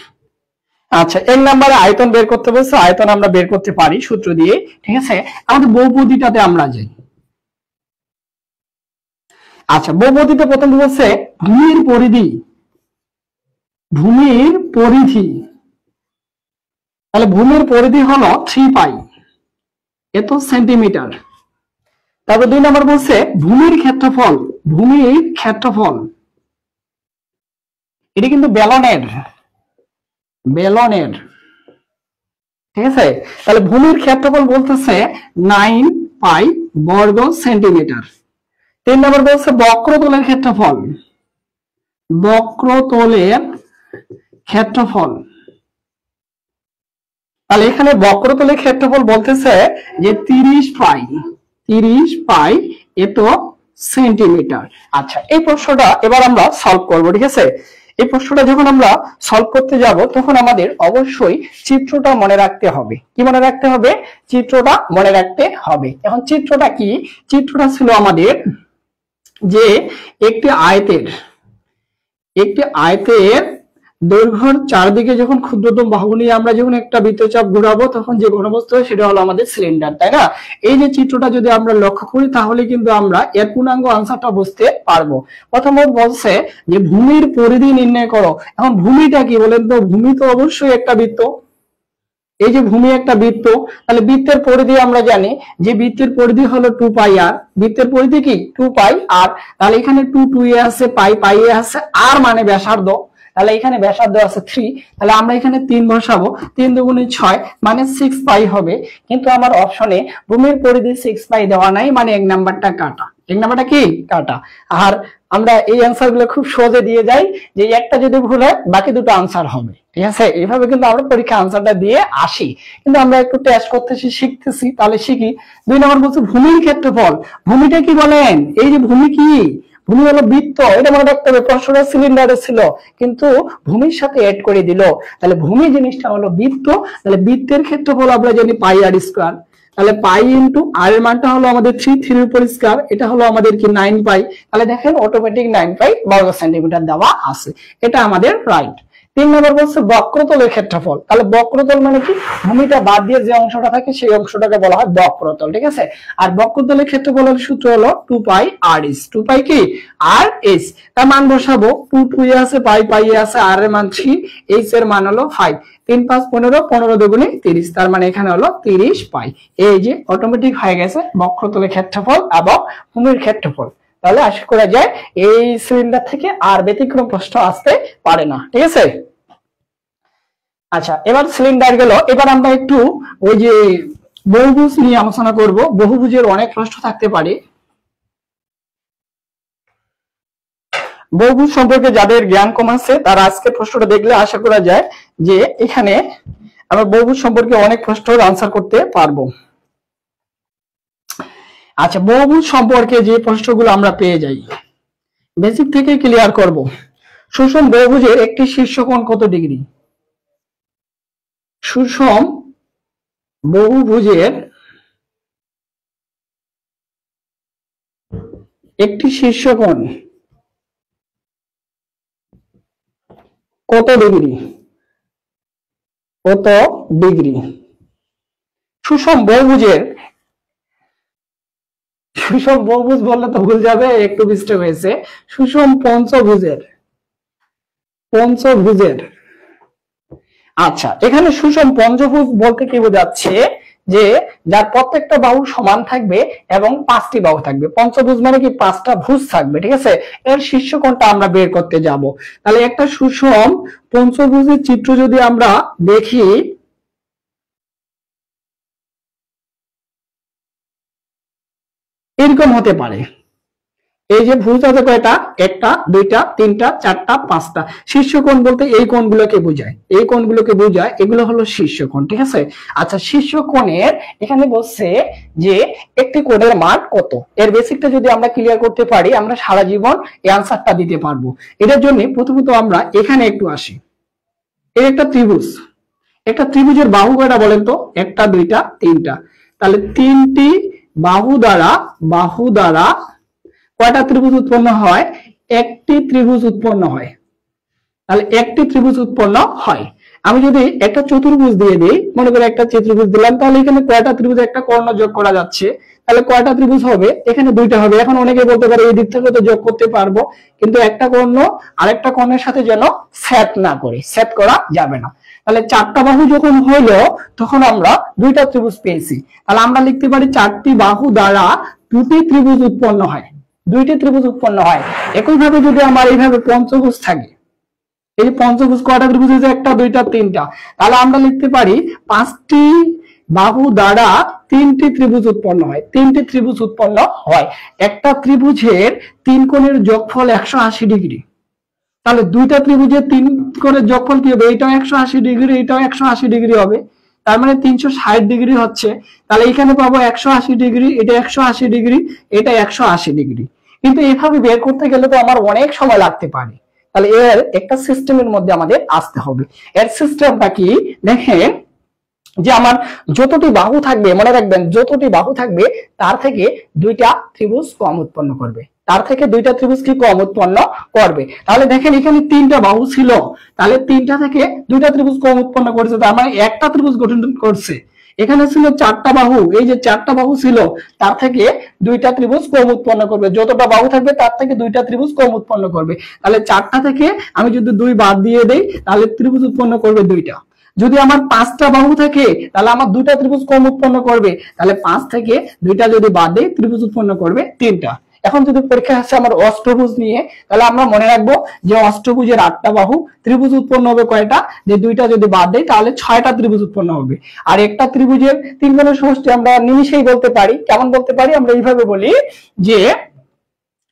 [SPEAKER 1] আচ্ছা, 1 নম্বরে আয়তন বের করতে বলছে, আয়তন আমরা বের করতে পারি সূত্র দিয়ে, ঠিক আছে। আমাদের বহুপদীটাতে আমরা যাই। আচ্ছা, বহুপদীতে প্রথম বলছে ভূমির পরিধি, তাহলে ভূমির পরিধি হলো 3 পাই, এত সেন্টিমিটার। তারপর 2 নম্বর বলছে ভূমির ক্ষেত্রফল, এটা কিন্তু বেলনের, ঠিক আছে। তাহলে ভূমির ক্ষেত্রফল বলতেছে 9 পাই বর্গ সেন্টিমিটার। 3 নম্বর বলছে বক্রতলের ক্ষেত্রফল, তাহলে এখানে বক্রতলের ক্ষেত্রফল বলতেছে যে 30 পাই এত সেন্টিমিটার। আচ্ছা, এই প্রশ্নটা এবার আমরা সলভ করব, ঠিক আছে। এই প্রশ্নটা যখন আমরা সলভ করতে যাব তখন আমাদের অবশ্যই চিত্রটা মনে রাখতে হবে। কি মনে রাখতে হবে? চিত্রটা মনে রাখতে হবে। এখন চিত্রটা কি? চিত্রটা ছিল আমাদের যে একটি একটি আয়তের দৈর্ঘ্যের চারদিকে যখন ক্ষুদ্রতম বাহু নিয়ে আমরা যখন একটা বৃত্তচাপ ঘোরাবো তখন যে ঘনবস্তু হয় সেটা হলো আমাদের সিলিন্ডার, তাই না? এই যে চিত্রটা যদি আমরা লক্ষ্য করি তাহলে কিন্তু আমরা এর পূর্ণাঙ্গ আনসারটা বুঝতে পারবো। প্রথমত বলছে যে ভূমির পরিধি নির্ণয় করো। এখন ভূমিটা কি বলেন তো? ভূমি তো অবশ্যই একটা বৃত্ত। এই যে ভূমি একটা বৃত্ত, তাহলে বৃত্তের পরিধি আমরা জানি যে বৃত্তের পরিধি হলো 2 পাই আর। বৃত্তের পরিধি কি 2 পাই আর। তাহলে এখানে 2 2 এ আছে, পাই পাই এ আছে, আর মানে ব্যাসার্ধ। তাহলে এখানে ব্যাসার্ধ আছে 3, তাহলে আমরা এখানে 3 বসাবো। 3 দুগুণে 6 মানে 6 পাই হবে। কিন্তু আমার অপশনে ভূমির পরিধি 6 পাই দেওয়া নাই, মানে এক নাম্বারটা কাটা। এক নাম্বারটা কি কাটা। আর আমরা এই অ্যান্সার গুলো খুব সহজে দিয়ে যাই, যে একটা যদি ভুল হয় বাকি দুটো আনসার হবে, ঠিক আছে? এইভাবে কিন্তু আমরা পরীক্ষা আনসারটা দিয়ে আসি। কিন্তু আমরা একটু টেস্ট করতেছি, শিখতেছি, তাহলে শিখি। 2 নম্বর বলছে ভূমির ক্ষেত্রফল। ভূমিটা কি বলেন? এই যে ভূমি কি? ভূমি হলো বৃত্ত, এটা মনে রাখতে হবে। প্রশ্নটা সিলিন্ডারে ছিল কিন্তু ভূমির সাথে এড করে দিল। তাহলে ভূমি জিনিসটা হলো বৃত্ত। তাহলে বৃত্তের ক্ষেত্রফল আমরা জানি পাই আর স্কয়ার। তাহলে পাই ইন্টু আর এর মানটা হলো আমাদের 3, 3 এর উপর স্কয়ার, এটা হলো আমাদের কি 9 পাই। তাহলে দেখেন অটোমেটিক 9 পাই বর্গ সেন্টিমিটার দেওয়া আছে, এটা আমাদের রাইট। 3 নম্বর বলছে বক্রতলের ক্ষেত্রফল। তাহলে বক্রতল মানে কি? ভূমিটা বাদ দিয়ে যে অংশটা থাকে সেই অংশটাকে বলা হয় বক্রতল, ঠিক আছে? আর বক্রতলের ক্ষেত্রফলের সূত্র হলো 2 পাই আর এস। 2 পাই কি আর এস। তার মান বসাবো। 2 2 এ আছে, পাই পাই এ আছে, আর এর মান 3, এস এর মান হলো 5। 3 5 15, 15 দুগুণে 30, তার মানে এখানে হলো 30 পাই। এই যে অটোমেটিক হয়ে গেছে বক্রতলের ক্ষেত্রফল এবং ভূমির ক্ষেত্রফল। তাহলে আশা করা যায় এই সিলিন্ডার থেকে আর ব্যতিক্রম প্রশ্ন আসতে পারে না, ঠিক আছে? আচ্ছা, এবার সিলিন্ডার গেল। এবার আমরা একটু ওই যে বহুভুজ নিয়ে আলোচনা করব। বহুভুজের অনেক প্রশ্ন থাকতে পারে। বহুভুজ সম্পর্কে যাদের জ্ঞান কম আছে তারা আজকে প্রশ্নটা দেখলে আশা করা যায় যে এখানে আমরা বহুভুজ সম্পর্কে অনেক প্রশ্নের আনসার করতে পারবো। আচ্ছা, বহুভুজ সম্পর্কে যে প্রশ্নগুলো আমরা পেয়ে যাই বেসিক থেকে ক্লিয়ার করব। সুষম বহুভুজের একটি শীর্ষকোণ কত ডিগ্রি? সুষম বহুভুজের একটি শীর্ষকোণ কত ডিগ্রি? কত ডিগ্রি? সুষম বহুভুজের, সুষম বহুভুজ বললে তো ভুল যাবে, একটু মিস্টেক হয়েছে। সুষম পঞ্চভুজের, পঞ্চভুজের। আচ্ছা, এখানে সুষম পঞ্চভুজ বলতে কি বোঝাচ্ছে? যে যার প্রত্যেকটা বাহু সমান থাকবে এবং 5টি বাহু থাকবে। পঞ্চভুজ মানে কি 5টা ভুজ থাকবে, ঠিক আছে? এর শীর্ষকোণটা আমরা বের করতে যাব। তাহলে একটা সুষম পঞ্চভুজের চিত্র যদি আমরা দেখি, এরকম হতে পারে। এই যে ভুজ আছে কয়টা? 1টা 2টা 3টা 4টা 5টা। শীর্ষকোণ বলতে এই কোণগুলোকে বোঝায়, এই কোণগুলোকে বোঝায়, এগুলো হলো শীর্ষকোণ, ঠিক আছে? আচ্ছা, শীর্ষকোণের এখানে বলছে যে একটি কোণের মান কত। এর বেসিকটা যদি আমরা ক্লিয়ার করতে পারি আমরা সারা জীবন এই আনসারটা দিতে পারবো। এটার জন্য প্রথমত আমরা এখানে একটু আসি। এই একটা ত্রিভুজ, একটা ত্রিভুজের বাহু কয়টা বলেন তো? 1টা 2টা 3টা। তাহলে 3টি বাহু দ্বারা কয়টা ত্রিভুজ উৎপন্ন হয়? একটি ত্রিভুজ উৎপন্ন হয়। তাহলে একটি ত্রিভুজ উৎপন্ন হয়। আমি যদি একটা চতুর্ভুজ দিয়ে দিই, মনে করে একটা চতুর্ভুজ দিলাম, তাহলে এখানে কয়টা ত্রিভুজ? একটা কর্ণ যোগ করা যাচ্ছে। তাহলে কয়টা ত্রিভুজ হবে? এখানে 2টা হবে। এখন অনেকে বলতে পারে এই দিক থেকে তো যোগ করতে পারবো, কিন্তু একটা কর্ণ আরেকটা কর্ণের সাথে যেন ছেদ না করে, ছেদ করা যাবে না। তাহলে 4টা বাহু যখন হইলো তখন আমরা 2টা ত্রিভুজ পেয়েছি। তাহলে আমরা লিখতে পারি 4টি বাহু দ্বারা 2টি ত্রিভুজ উৎপন্ন হয়, 2টি ত্রিভুজ উৎপন্ন হয়। একইভাবে যদি আমার এইভাবে পঞ্চভুজ থাকে, এই পঞ্চভুজ কয়টা ত্রিভুজ আছে? 1টা 2টা 3টা। তাহলে আমরা লিখতে পারি 5টি বাহু দ্বারা 3টি ত্রিভুজ উৎপন্ন হয়, 3টি ত্রিভুজ উৎপন্ন হয়। একটা ত্রিভুজের 3 কোণের যোগফল 180 ডিগ্রি। তাহলে 2টা ত্রিভুজের 3 কোণের যোগফল কি হবে? এটাও 180 ডিগ্রি, এটাও 180 ডিগ্রি হবে। তার মানে 360 ডিগ্রি হচ্ছে। তাহলে এখানে পাবো 180 ডিগ্রি, এটা 180 ডিগ্রি, এটা 180 ডিগ্রি। কিন্তু এভাবে বের করতে গেলে তো আমার অনেক সময় লাগতে পারে। তাহলে এর একটা সিস্টেমের মধ্যে আমাদের আসতে হবে। এর সিস্টেমটা কি দেখেন, যে আমার যতটি বাহু থাকবে, মনে রাখবেন যতটি বাহু থাকবে তার থেকে 2টা ত্রিভুজ কম উৎপন্ন করবে। তার থেকে দুইটা ত্রিভুজ কি কম উৎপন্ন করবে। তাহলে দেখেন এখানে তিনটা বাহু ছিল, তাহলে তিনটা থেকে দুইটা ত্রিভুজ কম উৎপন্ন করেছে, তার মানে একটা ত্রিভুজ গঠন করছে। এখানে ছিল চারটা বাহু, এই যে চারটা বাহু ছিল তার থেকে দুইটা ত্রিভুজ কম উৎপন্ন করবে, যতটা বাহু থাকবে তার থেকে দুইটা ত্রিভুজ কম উৎপন্ন করবে। তাহলে চারটা থেকে আমি যদি দুই বাদ দিয়ে দেই তাহলে ত্রিভুজ উৎপন্ন করবে দুইটা। যদি আমার পাঁচটা বাহু থাকে তাহলে আমার দুইটা ত্রিভুজ কম উৎপন্ন করবে, তাহলে পাঁচ থেকে দুইটা যদি বাদ দেই ত্রিভুজ উৎপন্ন করবে তিনটা। এখন যদি পরীক্ষা আসছে আমার অষ্টভুজ নিয়ে, তাহলে আমরা মনে রাখবো যে অষ্টভুজের আটটা বাহু, ত্রিভুজ উৎপন্ন হবে কয়টা, যে দুইটা যদি বাদ দেই তাহলে ছয়টা ত্রিভুজ উৎপন্ন হবে। আর একটা ত্রিভুজের তিন কোণের সমষ্টি আমরা নিমিষেই বলতে পারি। কেমন বলতে পারি? আমরা এইভাবে বলি যে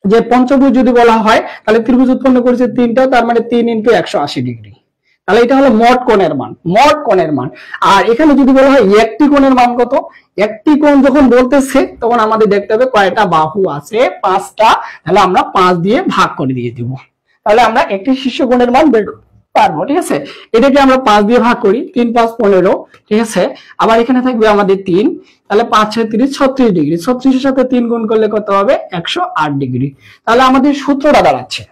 [SPEAKER 1] যে পঞ্চভুজ যদি বলা হয় তাহলে ত্রিভুজ উৎপন্ন করেছে তিনটা, তার মানে 3 × 180 ডিগ্রি। তাহলে এটা হলো মোট কোণের মান, মোট কোণের মান। আর এখানে যদি বলা হয় একটি কোণের মান কত, একটি কোণ যখন বলতেছে তখন আমাদের দেখতে হবে কয়টা বাহু আছে, পাঁচটা, তাহলে আমরা 5 দিয়ে ভাগ করে দিয়ে দিব, তাহলে আমরা একটি শীর্ষ কোণের মান বের পারবো। ঠিক আছে, এটাকে আমরা 5 দিয়ে ভাগ করি, 3 × 5 = 15। ঠিক আছে, আবার এখানে থাকবে আমাদের 3, তাহলে 5 × 6 = 30, 36 ডিগ্রি। 36 এর সাথে 3 গুণ করলে কত হবে? 108 ডিগ্রি। তাহলে আমাদের সূত্রটা দাঁড়াচ্ছে,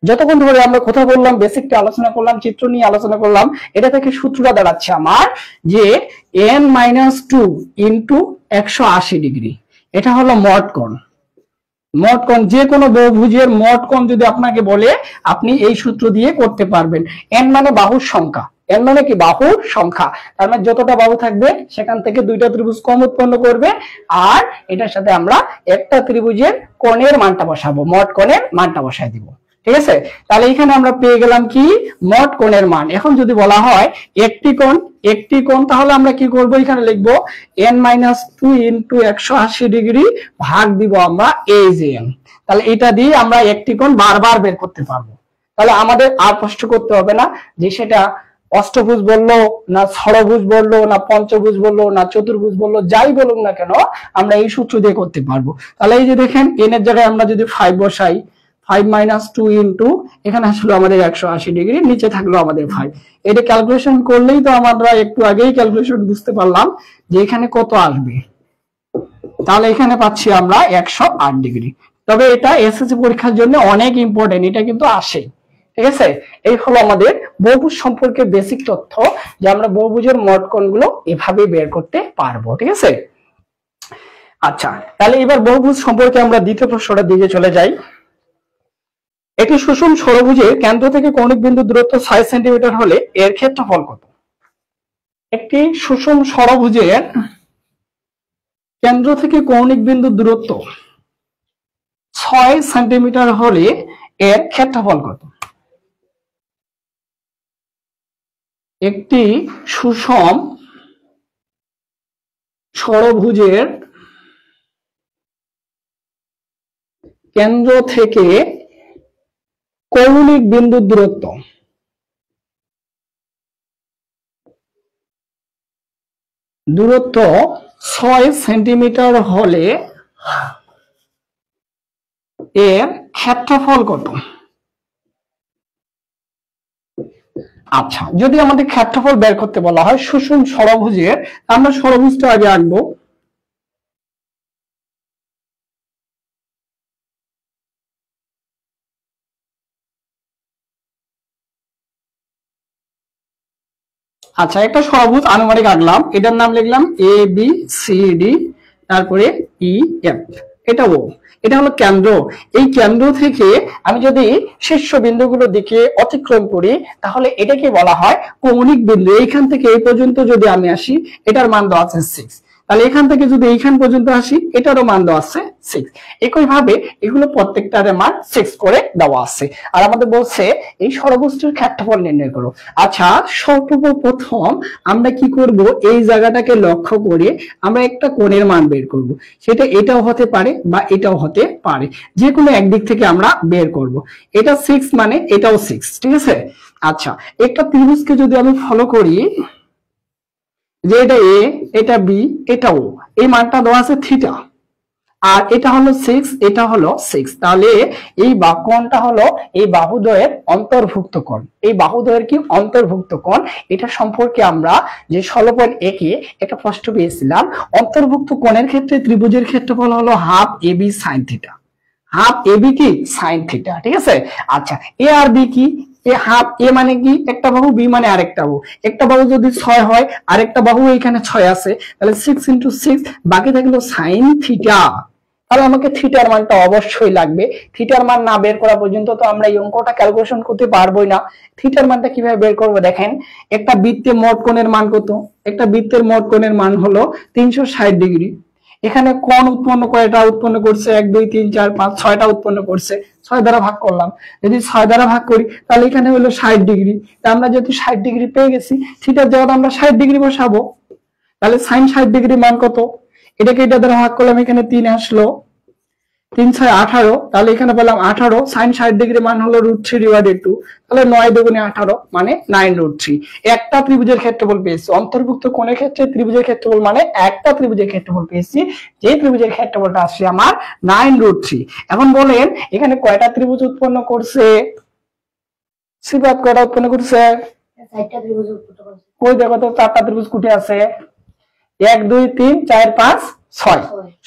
[SPEAKER 1] যতক্ষণ ধরে আমরা কথা বললাম, বেসিকটা আলোচনা করলাম, চিত্র নিয়ে আলোচনা করলাম, এটা থেকে সূত্রটা দাঁড়াচ্ছে আমার যে n-2 × 180 ডিগ্রি, এটা হলো মোট কোণ। মোট কোণ, যে কোনো বহুভুজের মোট কোণ যদি আপনাকে বলে আপনি এই সূত্র দিয়ে করতে পারবেন। n মানে বাহুর সংখ্যা, n মানে কি? বাহুর সংখ্যা। তার মানে যতটা বাহু থাকবে সেখান থেকে দুইটা ত্রিভুজ কম উৎপন্ন করবে, আর এটার সাথে আমরা একটা ত্রিভুজের কোণের মানটা বসাবো, মোট কোণের মানটা বসাই দিব। ঠিক আছে, তাহলে এখানে আমরা পেয়ে গেলাম কি? মোট কোণের মান। এখন যদি বলা হয় একটি কোণ, তাহলে আমরা কি করব? এখানে লিখবো n-2 × 180 ডিগ্রি ভাগ দিব আমরা এই যে n। তাহলে এটা দিয়ে আমরা একটি কোণ বারবার বের করতে পারবো। তাহলে আমাদের আর কষ্ট করতে হবে না যে সেটা অষ্টভুজ বললো না ষড়ভুজ বললো না পঞ্চভুজ বললো না চতুর্ভুজ বললো, যাই বলুক না কেন আমরা এই সূত্র দিয়ে করতে পারবো। তাহলে এই যে দেখেন n এর জায়গায় আমরা যদি 5 বসাই, 5 - 2 × এখানে আসলে আমাদের 180 ডিগ্রি, নিচে থাকলো আমাদের 5। এটা ক্যালকুলেশন করলেই তো আমরা একটু আগেই ক্যালকুলেশন বুঝতে পারলাম যে এখানে কত আসবে। তাহলে এখানে পাচ্ছি আমরা 108 ডিগ্রি। তবে এটা এসএসসি পরীক্ষার জন্য অনেক ইম্পর্টেন্ট, এটা কিন্তু আসে। ঠিক আছে, এই হলো আমাদের বহুভুজ সম্পর্কে বেসিক তথ্য, যে আমরা বহুভুজের মোট কোণগুলো এভাবে বের করতে পারবো। ঠিক আছে, আচ্ছা, তাহলে এবার বহুভুজ সম্পর্কে আমরা দ্বিতীয় প্রশ্নটার দিকে চলে যাই। একটি সুষম ষড়ভুজের কেন্দ্র থেকে কৌণিক বিন্দু দূরত্ব 6 সেন্টিমিটার হলে এর ক্ষেত্রফল কত? একটি সুষম ষড়ভুজের কেন্দ্র থেকে কৌণিক বিন্দু দূরত্ব 6 সেন্টিমিটার হলে এর ক্ষেত্রফল কত? একটি সুষম ষড়ভুজের কেন্দ্র থেকে কৌণিক বিন্দু দূরত্ব 6 সেন্টিমিটার হলে এর ক্ষেত্রফল কত? আচ্ছা, যদি আমাদের ক্ষেত্রফল বের করতে বলা হয় সুষম ষড়ভুজের, আমরা ষড়ভুজটা আগে আঁকবো। আচ্ছা, একটা ষড়ভুজ আনুমানিক আঁকলাম, এটার নাম লিখলাম এ বি সি ডি, তারপরে ই এফ, এটা ও, এটা হলো কেন্দ্র। এই কেন্দ্র থেকে আমি যদি শীর্ষ বিন্দুগুলোর দিকে অতিক্রম করি তাহলে এটাকে বলা হয় কৌণিক বিন্দু। এইখান থেকে এই পর্যন্ত যদি আমি আসি, এটার মান দেওয়া আছে 6। তাহলে এখান থেকে যদি এইখান পর্যন্ত আসি, এটারও মান দেওয়া আছে 6। একইভাবে এগুলো প্রত্যেকটার মান 6 করে দেওয়া আছে। আর আমাদের বলছে এই ষড়ভুজটির ক্ষেত্রফল নির্ণয় করো। আচ্ছা, সর্বপ্রথম আমরা কি করব? এই জায়গাটাকে লক্ষ্য করে আমরা একটা কোণের মান বের করব। সেটা এটাও হতে পারে বা এটাও হতে পারে, যে কোনো একদিক থেকে আমরা বের করব। এটা 6 মানে এটাও 6। ঠিক আছে, আচ্ছা, একটা ত্রিভুজকে যদি আমি ফলো করি, যে এটা এ, এটা বি, এটা ও, এই মানটা দেওয়া আছে থিটা, আর এটা হলো 6, এটা হলো 6। তাহলে এই কোণটা হলো এই বাহুদ্বয়ের অন্তর্ভুক্ত কোণ। এই বাহুদ্বয়ের কি অন্তর্ভুক্ত কোণ, এটা সম্পর্কে আমরা যে 16.1 এ একটা প্রশ্ন পেয়েছিলাম। অন্তর্ভুক্ত কোণের ক্ষেত্রে ত্রিভুজের ক্ষেত্রফল হলো half AB sin theta. Half A B কি সাইন থিটা, ঠিক আছে। আচ্ছা এ আর বি কি, এ হাফ এ মানে কি একটা বাহু, বি মানে আরেকটা বাহু। একটা বাহু যদি 6 হয়, আরেকটা বাহু এখানে 6 আছে, তাহলে 6 × 6, বাকি থাকলো সাইন থিটা। তাহলে আমাকে থিটার মানটা অবশ্যই লাগবে। থিটার মান না বের করা পর্যন্ত তো আমরা এই অঙ্কটা ক্যালকুলেশন করতে পারবোই না। থিটার মানটা কিভাবে বের করব দেখেন, একটা বৃত্তের মোট কোণের মান কত? একটা বৃত্তের মোট কোণের মান হলো 360 ডিগ্রি। এখানে কোণ উৎপন্ন কয়টা উৎপন্ন করছে? 1 2 3 4 5 6টা উৎপন্ন করছে। 6 দ্বারা ভাগ করলাম, যদি 6 দ্বারা ভাগ করি তাহলে এখানে হলো 60 ডিগ্রি। তা আমরা যেহেতু 60 ডিগ্রি পেয়ে গেছি, থিটার জায়গায় আমরা 60 ডিগ্রি বসাবো। তাহলে সাইন 60 ডিগ্রি মান কত? এটাকে এটা দ্বারা ভাগ করলাম, এখানে 3 আসলো, 3 6 18, তাহলে এখানে পেলাম 18। সাইন 60 ডিগ্রি মান হলো √3/2, তাহলে 9 দুগুণে 18 মানে 9√3। একটা ত্রিভুজের ক্ষেত্রফল পেয়েছি, অন্তর্ভুক্ত কোণের ক্ষেত্রে ত্রিভুজের ক্ষেত্রফল মানে একটা ত্রিভুজের ক্ষেত্রফল পেয়েছি, যে ত্রিভুজের ক্ষেত্রফলটা আসছে আমার 9√3। এখন বলেন এখানে কয়টা ত্রিভুজ উৎপন্ন করছে? সিবাত কয়টা উৎপন্ন করছে? 4টা ত্রিভুজ উৎপন্ন করছে। কই দেখো তো 4টা ত্রিভুজ কোথায় আছে? 1 2 3 4 5 6।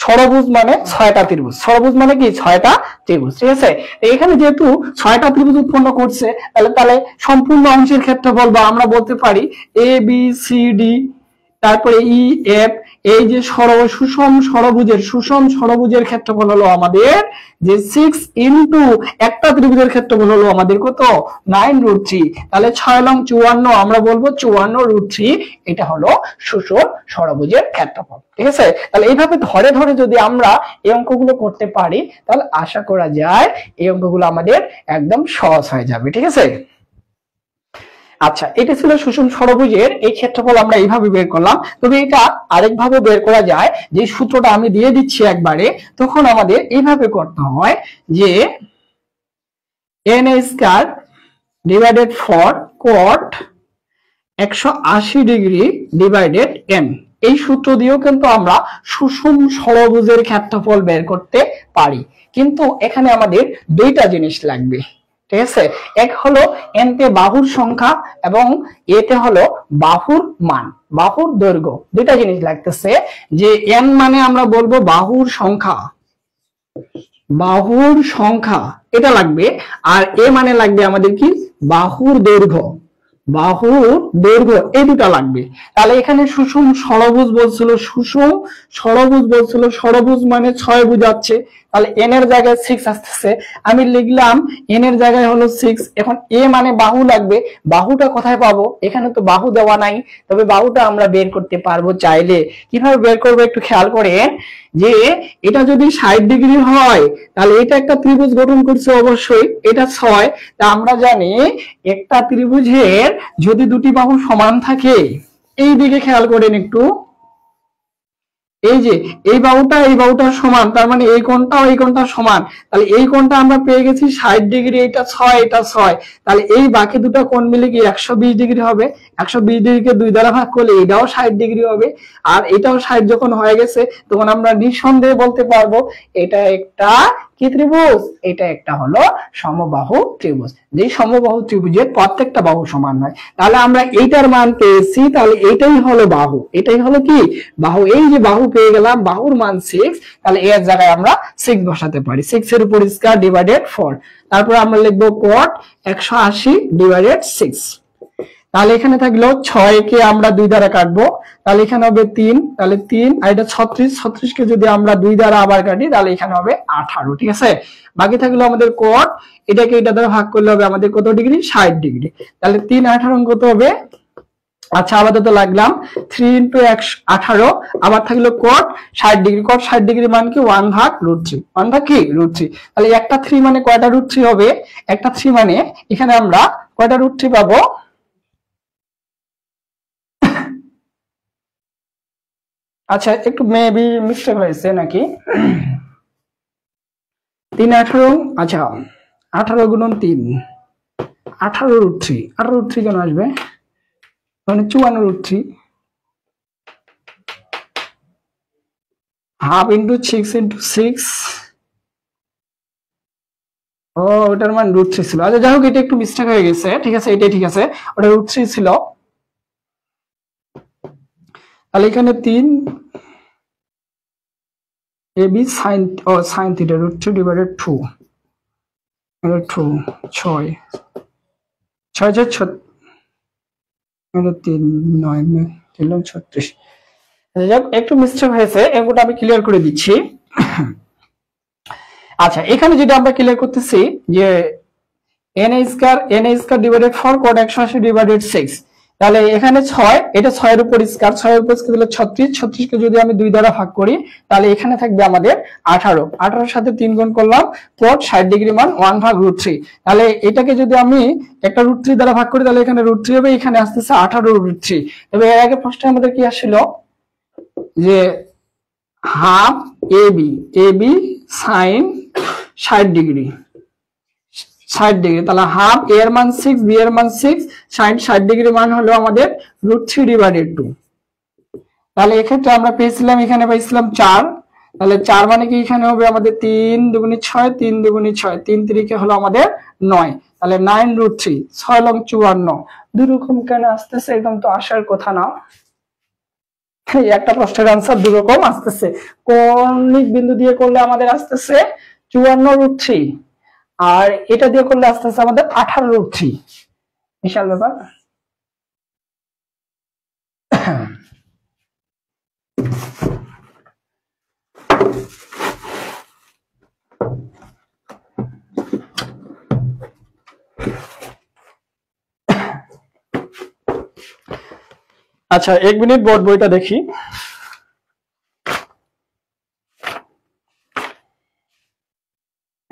[SPEAKER 1] ষড়ভুজ মানে 6টা ত্রিভুজ, ষড়ভুজ মানে কি 6টা ত্রিভুজ, ঠিক আছে। এখানে যেহেতু 6টা ত্রিভুজ উৎপন্ন করছে, তাহলে সম্পূর্ণ অংশের ক্ষেত্রফল বা আমরা বলতে পারি এ বি সি ডি, তারপরে ই এফ, এই যে সুষম ষড়ভুজের ক্ষেত্রফল হলো আমাদের যে 6 ইনটু একটা ত্রিভুজের ক্ষেত্রফল হলো আমাদের কত? 9√3। তাহলে 6 লং 54, আমরা বলবো 54√3, এটা হলো সুষম ষড়ভুজের ক্ষেত্রফল, ঠিক আছে। তাহলে এইভাবে ধরে ধরে যদি আমরা এই অঙ্কগুলো করতে পারি, তাহলে আশা করা যায় এই অঙ্কগুলো আমাদের একদম সহজ হয়ে যাবে, ঠিক আছে। আচ্ছা এটা ছিল সুষম ষড়ভুজের এই ক্ষেত্রফল, আমরা এইভাবে বের করলাম। তবে এটা আরেকভাবে বের করা যায়, যে সূত্রটা আমি দিয়ে দিচ্ছি একবারে, তখন আমাদের এইভাবে করতে হয় যে n² divided for cot 180 degree divided n, এই সূত্র দিয়েও কিন্তু আমরা সুষম ষড়ভুজের ক্ষেত্রফল বের করতে পারি। কিন্তু এখানে আমাদের দুইটা জিনিস লাগবে, ঠিক আছে। এক হলো n তে বাহুর সংখ্যা এবং a তে হলো বাহুর মান, বাহুর দৈর্ঘ্য। দুইটা জিনিস লাগতেছে, যে n মানে আমরা বলবো বাহুর সংখ্যা, বাহুর সংখ্যা এটা লাগবে, আর a মানে লাগবে আমাদের কি বাহুর দৈর্ঘ্য, বাহুর দৈর্ঘ্য, এই দুটা লাগবে। তাহলে এখানে সুষম ষড়ভুজ বলছিল, সুষম ষড়ভুজ বলছিল, ষড়ভুজ মানে 6 বুঝাচ্ছে, তাহলে n এর জায়গায় 6 আসতেছে, আমি লিখলাম n এর জায়গায় হলো 6। এখন a মানে বাহু লাগবে, বাহুটা কোথায় পাবো? এখানে তো বাহু দেওয়া নাই, তবে বাহুটা আমরা বের করতে পারবো চাইলে। কিভাবে বের করবো একটু খেয়াল করেন, যে এটা যদি 60 ডিগ্রি হয়, তাহলে এটা একটা ত্রিভুজ গঠন করছে অবশ্যই, এটা 6। তা আমরা জানি একটা ত্রিভুজের যদি দুটি বাহু সমান থাকে, এই দিকে খেয়াল করেন একটু, এই যে এই বাহুটা সমান, তার মানে এই কোণটাও এই কোণটা সমান, তাহলে এই কোণটা আমরা পেয়ে গেছি 60 ডিগ্রি, এটা 6 এটা 6, তাহলে এই বাকি দুটো কোণ মিলে কি 120 ডিগ্রি হবে। 120 ডিগ্রিকে 2 দ্বারা ভাগ করলে এটাও 60 ডিগ্রি হবে, আর এটাও 60 যখন হয়ে গেছে, তখন আমরা নিঃসন্দেহে বলতে পারবো এটা একটা কি ত্রিভুজ? এটা একটা হলো সমবাহু ত্রিভুজ, যে সমবাহু ত্রিভুজের প্রত্যেকটা বাহু সমান হয়। তাহলে আমরা এইটার মান পেয়েছি, তাহলে এটাই হলো বাহু, এটাই হলো কি বাহু। এই যে বাহু পেয়ে গেলাম, বাহুর মান 6, তাহলে এর জায়গায় আমরা 6 বসাতে পারি। 6 এর উপর স্কয়ার ডিভাইডেড 4, তারপর আমরা লিখবো cot 180 ডিভাইডেড 6। তাহলে এখানে থাকলো 6 কে আমরা 2 দ্বারা কাটবো, তাহলে এখানে হবে 3, তাহলে 3 আর এটা 36 কে যদি আমরা 2 দ্বারা আবার কাটি, তাহলে এখানে হবে 18, ঠিক আছে। বাকি থাকলো আমাদের cot, এটাকে এটা দ্বারা ভাগ করলে হবে আমাদের কত ডিগ্রি? 60 ডিগ্রি। তাহলে 3 18 কত হবে? আচ্ছা আপাতত লাগলাম 3 × 18, আবার থাকলো cot 60 ডিগ্রি, cot 60 ডিগ্রি মান কি 1/√3, 1 ভাগ কি √3। তাহলে একটা 3 মানে কয়টা √3 হবে? একটা 3 মানে এখানে আমরা কয়টা √3 পাবো? আচ্ছা একটু মেবি মিস্টেক হয়েছে নাকি, 3 18, আচ্ছা 18 × 3 18√3, 18√3 কেন আসবে? মানে 54√3, হাফ ইন্টু 6 × 6, ও ওটার মান √3 ছিল। আচ্ছা যাই হোক, এটা একটু মিস্টেক হয়ে গেছে, ঠিক আছে, এটাই ঠিক আছে, ওটা √3 ছিল। তাহলে এখানে 3 AB sine sine theta √3 divided 2 2 6 6 6 3 9 3 36। যাক একটু মিস্টেক হয়েছে, এগুলো আমি ক্লিয়ার করে দিচ্ছি। আচ্ছা এখানে যেটা আমরা ক্লিয়ার করতেছি যে n² ডিভাইডেড 4 cot 180 ডিভাইডেড 6, তাহলে এখানে 6, এটা 6 এর উপর স্কয়ার, 6 এর উপর স্কয়ার দিলে 36, 36 কে যদি আমি 2 দ্বারা ভাগ করি তাহলে এখানে থাকবে আমাদের 18, 18 এর সাথে 3 গুণ করলাম, cot 60 ডিগ্রি মান 1/√3। তাহলে এটাকে যদি আমি একটা √3 দ্বারা ভাগ করি তাহলে এখানে √3 হবে, এখানে আসতেছে 18√3। তবে এর আগে প্রশ্নে আমাদের কি আসছিল যে half AB sine 60 degree, 60 degree, তাহলে হাফ এ এর মান 6, বি এর মান 6, সাইন 60 ডিগ্রি মান হলো আমাদের √3 ডিভাইডেড 2। তাহলে এক্ষেত্রে আমরা পেয়েছিলাম, এখানে পাইছিলাম 4, তাহলে 4 মানে কি এখানে হবে আমাদের 3 দুগুণে 6, 3 দুগুণে 6, 3 3 হলো আমাদের 9, তাহলে 9√3, 6 লং 54। দুই রকম কেন আসতেছে? একদম তো আসার কথা না। একটা প্রশ্নের आंसर দুই রকম আসতেছে। কৌণিক বিন্দু দিয়ে করলে আমাদের আসতেছে 54√3, আর এটা দিয়ে করলে আসতেছে আমাদের 18√3। বিশাল ব্যাপার। আচ্ছা 1 মিনিট বোর্ড বইটা দেখি।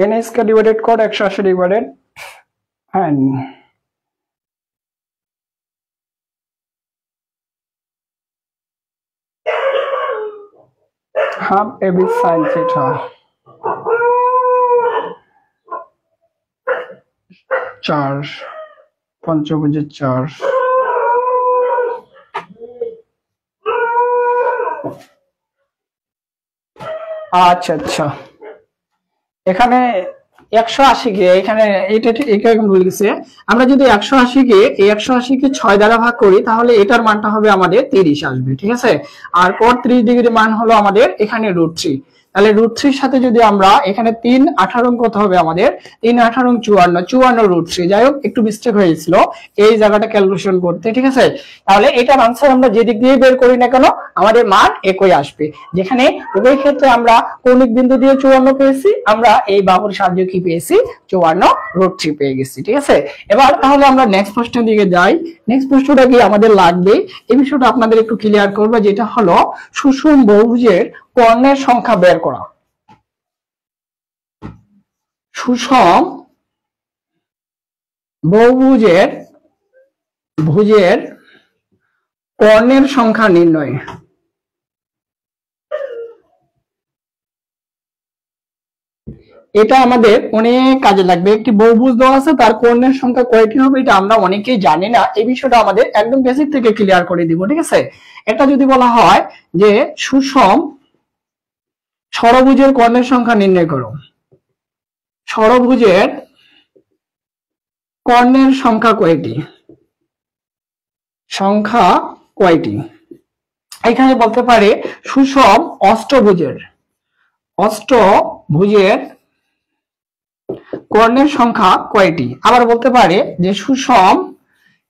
[SPEAKER 1] n² divided cot 180 divided half AB sine theta 4 পঞ্চভুজের 4। আচ্ছা আচ্ছা এখানে 180 কে এখানে এটা এরকম ভুল গেছে। আমরা যদি 180 কে এই 180 কে 6 দ্বারা ভাগ করি তাহলে এটার মানটা হবে আমাদের 30 আসবে, ঠিক আছে। আর cot 30 ডিগ্রি মান হলো আমাদের এখানে √3, তাহলে √3 সাথে যদি আমরা এখানে 3 18 কত হবে আমাদের 3 18 54 √3। যাই হোক একটু মিস্টেক হয়েছিল এই জায়গাটা ক্যালকুলেশন করতে, ঠিক আছে। তাহলে এটার आंसर আমরা যে দিক দিয়ে বের করি না কেন আমাদের মান একই আসবে। যেখানে উভয় ক্ষেত্রে আমরা কৌণিক বিন্দু দিয়ে 54 পেয়েছি, আমরা এই বাহুর সাহায্যে কি পেয়েছি 54√3 পেয়ে গেছি, ঠিক আছে। এবার তাহলে আমরা নেক্সট প্রশ্নের দিকে যাই। নেক্সট প্রশ্নটা কি আমাদের লাগবে এই বিষয়টা আপনাদের একটু ক্লিয়ার করব, যেটা হলো সুষম বহুভুজের কর্ণের সংখ্যা বের করা। সুষম বহুভুজের কর্ণের সংখ্যা নির্ণয়। এটা আমাদের অনেক কাজে লাগবে। একটি বহুভুজ দেওয়া আছে, তার কর্ণের সংখ্যা কয়টি হবে এটা আমরা অনেকেই জানি না, এই বিষয়টা আমাদের একদম বেসিক থেকে ক্লিয়ার করে দিব, ঠিক আছে। এটা যদি বলা হয় যে সুষম ষড়ভুজের কর্ণের সংখ্যা নির্ণয় করো, ষড়ভুজের কর্ণের সংখ্যা কয়টি, এখানে বলতে পারে সুষম অষ্টভুজের কর্ণের সংখ্যা কয়টি। আবার বলতে পারে যে সুষম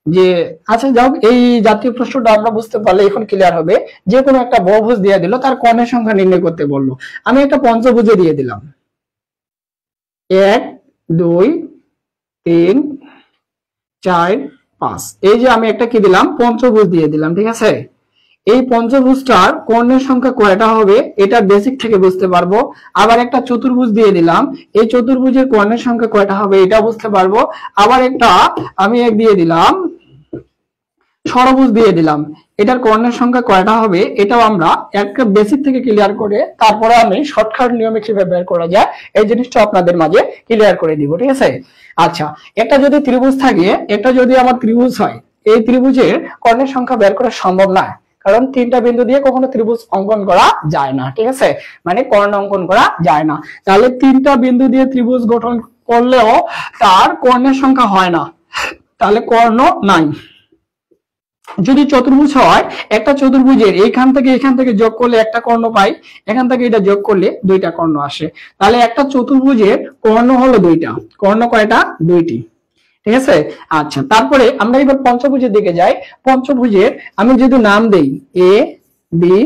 [SPEAKER 1] যে আচ্ছা যাও এই জাতীয় প্রশ্নটা আমরা বুঝতে পারলে এখন ক্লিয়ার হবে। যে কোনো একটা বহুভুজ দিয়ে দিল, তার কর্ণের সংখ্যা নির্ণয় করতে বললো। আমি একটা পঞ্চভুজে দিয়ে দিলাম 1 2 3 4 5, এই যে আমি একটা কি দিলাম পঞ্চভুজ দিয়ে দিলাম, ঠিক আছে। এই পঞ্চভুজটার কর্ণের সংখ্যা কয়টা হবে এটা বেসিক থেকে বুঝতে পারবো। আবার একটা চতুর্ভুজ দিয়ে দিলাম, এই চতুর্ভুজের কর্ণের সংখ্যা কয়টা হবে এটা বুঝতে পারবো। আবার একটা আমি এক দিয়ে দিলাম ষড়ভুজ দিয়ে দিলাম, এটার কর্ণের সংখ্যা কয়টা হবে এটাও আমরা একটা বেসিক থেকে ক্লিয়ার করে তারপরে আমি শর্টকাট নিয়মে কিভাবে বের করা যায় এই জিনিসটা আপনাদের মাঝে ক্লিয়ার করে দিব, ঠিক আছে। আচ্ছা একটা যদি ত্রিভুজ থাকে, এটা যদি আমার ত্রিভুজ হয়, এই ত্রিভুজের কর্ণের সংখ্যা বের করা সম্ভব না, কারণ তিনটা বিন্দু দিয়ে কখনো ত্রিভুজ অঙ্কন করা যায় না, ঠিক আছে, মানে কর্ণ অঙ্কন করা যায় না। তাহলে তিনটা বিন্দু দিয়ে ত্রিভুজ গঠন করলেও তার কর্ণের সংখ্যা হয় না, তাহলে কর্ণ নাই। যদি চতুর্ভুজ হয়, একটা চতুর্ভুজের এখান থেকে যোগ করলে একটা কর্ণ পাই, এখান থেকে এটা যোগ করলে দুইটা কর্ণ আসে। তাহলে একটা চতুর্ভুজের কর্ণ হলো দুইটা। কর্ণ কয়টা? দুইটি। ঠিক আছে। আচ্ছা, তারপরে আমরা এবার পঞ্চভুজের দিকে যাই। পঞ্চভুজের আমি যদি নাম দেই A B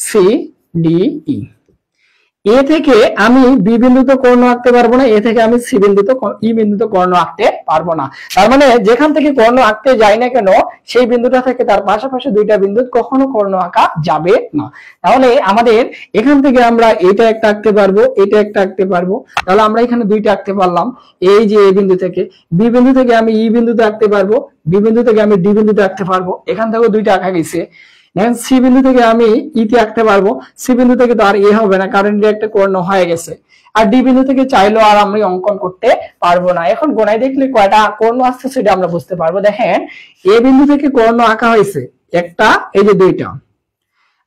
[SPEAKER 1] C D E, এ থেকে আমি বি বিন্দুতে কর্ণ আঁকতে পারবো না, এ থেকে আমি সি বিন্দুতে ই বিন্দুতে কর্ণ আঁকতে পারবো না। তার মানে যেখান থেকে কর্ণ আঁকতে যাই না কেন, সেই বিন্দুটা থেকে তার পাশাপাশি দুইটা বিন্দু কখনো কর্ণ আঁকা যাবে না। তাহলে আমাদের এখান থেকে আমরা এটা একটা আঁকতে পারবো, এটা একটা আঁকতে পারবো। তাহলে আমরা এখানে দুইটা আঁকতে পারলাম। এই যে এ বিন্দু থেকে, বি বিন্দু থেকে আমি ই বিন্দুতে আঁকতে পারবো, বি বিন্দু থেকে আমি ডি বিন্দুতে আঁকতে পারবো। এখান থেকেও দুইটা আঁকা গেছে। সি বিন্দু থেকে আমি ইতে আঁকতে পারবো, সি বিন্দু থেকে তো আর এ হবে না, কারণ এটা একটা কর্ণ হয়ে গেছে। আর ডি বিন্দু থেকে চাইলেও আর আমি অঙ্কন করতে পারবো না। এখন গোনায় দেখলে কয়টা কর্ণ আসছে সেটা আমরা বুঝতে পারবো। দেখেন, এ বিন্দু থেকে কর্ণ আঁকা হয়েছে একটা, এই যে দুইটা।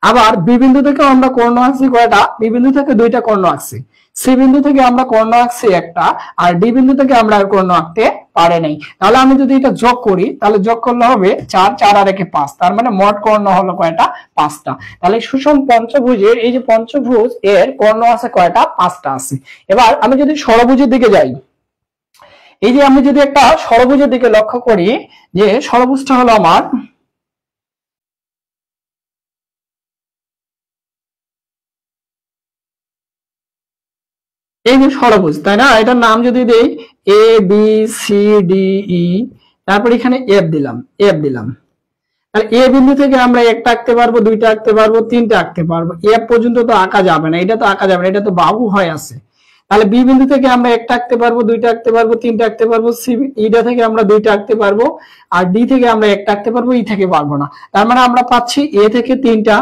[SPEAKER 1] আবার বি বিন্দু থেকে আমরা কর্ণ আঁকছি কয়টা? বি বিন্দু থেকে দুইটা কর্ণ আঁকছি। সি বিন্দু থেকে আমরা কর্ণ আঁকছি একটা, আর ডি বিন্দু থেকে আমরা আর কর্ণ আঁকতে পারে নাই। তাহলে আমি যদি এটা যোগ করি, তাহলে যোগ করলে হবে 4, 4 আর 1 5। তার মানে মোট কর্ণ হলো কয়টা? 5টা। তাহলে সুষম পঞ্চভুজের এই যে পঞ্চভুজ এর কর্ণ আছে কয়টা? 5টা আছে। এবার আমি যদি ষড়ভুজের দিকে যাই, এই যে আমি যদি একটা ষড়ভুজের দিকে লক্ষ্য করি, যে ষড়ভুজটা হলো আমার এই যে ষড়ভুজ, তাই না? এটার নাম যদি দেই A B C D E, তারপর এখানে এফ দিলাম, এফ দিলাম। তাহলে এ বিন্দু থেকে আমরা একটা আঁকতে পারবো, দুইটা আঁকতে পারবো, তিনটা আঁকতে পারবো। এফ পর্যন্ত তো আঁকা যাবে না, এটা তো আঁকা যাবে না, এটা তো বাহু হয়ে আছে। তাহলে বি বিন্দু থেকে আমরা একটা আঁকতে পারবো, দুইটা আঁকতে পারবো, তিনটা আঁকতে পারবো। সি ইটা থেকে আমরা দুইটা আঁকতে পারবো, আর ডি থেকে আমরা একটা আঁকতে পারবো, ই থেকে পারবো না। তার মানে আমরা পাচ্ছি এ থেকে তিনটা,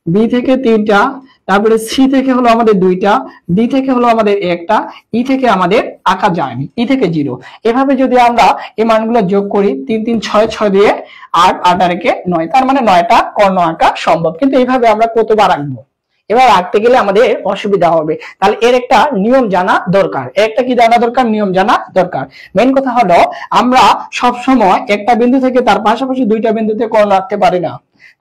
[SPEAKER 1] বি থেকে তিনটা, তারপরে সি থেকে হলো আমাদের দুইটা, ডি থেকে হলো আমাদের একটা, ই থেকে আমাদের আঁকা যায়নি, ই থেকে 0। এভাবে যদি আমরা এই মানগুলো যোগ করি, 3 3 6 6 দিয়ে 8 8 আর 1 9, তার মানে 9টা কর্ণ আঁকা সম্ভব। কিন্তু এইভাবে আমরা কতবার আঁকবো? এবার আঁকতে গেলে আমাদের অসুবিধা হবে। তাহলে এর একটা নিয়ম জানা দরকার। একটা কি জানা দরকার? নিয়ম জানা দরকার। মেইন কথা হলো, আমরা সব সময় একটা বিন্দু থেকে তার পাশাপাশি দুইটা বিন্দুতে কর্ণ আঁকতে পারি না।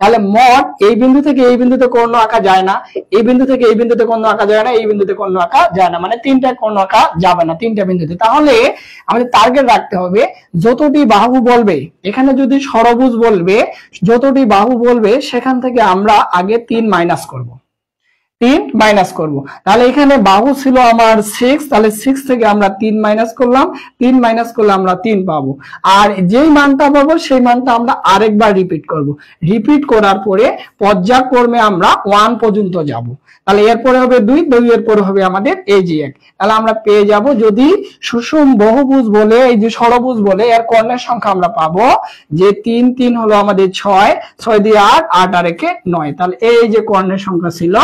[SPEAKER 1] তাহলে মোট এই বিন্দু থেকে এই বিন্দুতে কর্ণ আঁকা যায় না, এই বিন্দু থেকে এই বিন্দুতে কর্ণ আঁকা যায় না, এই বিন্দুতে কর্ণ আঁকা যায় না, মানে তিনটা কর্ণ আঁকা যাবে না তিনটা বিন্দুতে। তাহলে আমাদের টার্গেট রাখতে হবে, যতটি বাহু বলবে, এখানে যদি ষড়ভুজ বলবে, যতটি বাহু বলবে সেখান থেকে আমরা আগে 3 মাইনাস করব, 3 মাইনাস করব। তাহলে এখানে বাহু ছিল আমার 6, তাহলে 6 থেকে আমরা 3 মাইনাস করলাম, 3 মাইনাস করলে আমরা 3 পাবো। আর যেই মানটা পাবো সেই মানটা আমরা আরেকবার রিপিট করব। রিপিট করার পরে পর্যায়ক্রমে আমরা 1 পর্যন্ত যাব। তাহলে এরপরে হবে 2, 2 এর পরে হবে আমাদের এই যে 1। তাহলে আমরা পেয়ে যাব, যদি সুষম বহুভুজ বলে, এই যে ষড়ভুজ বলে, এর কর্ণের সংখ্যা আমরা পাবো যে 3 3 হলো আমাদের 6, 6 দিয়ে 8 8 আর 1 9। তাহলে এই যে কর্ণের সংখ্যা ছিল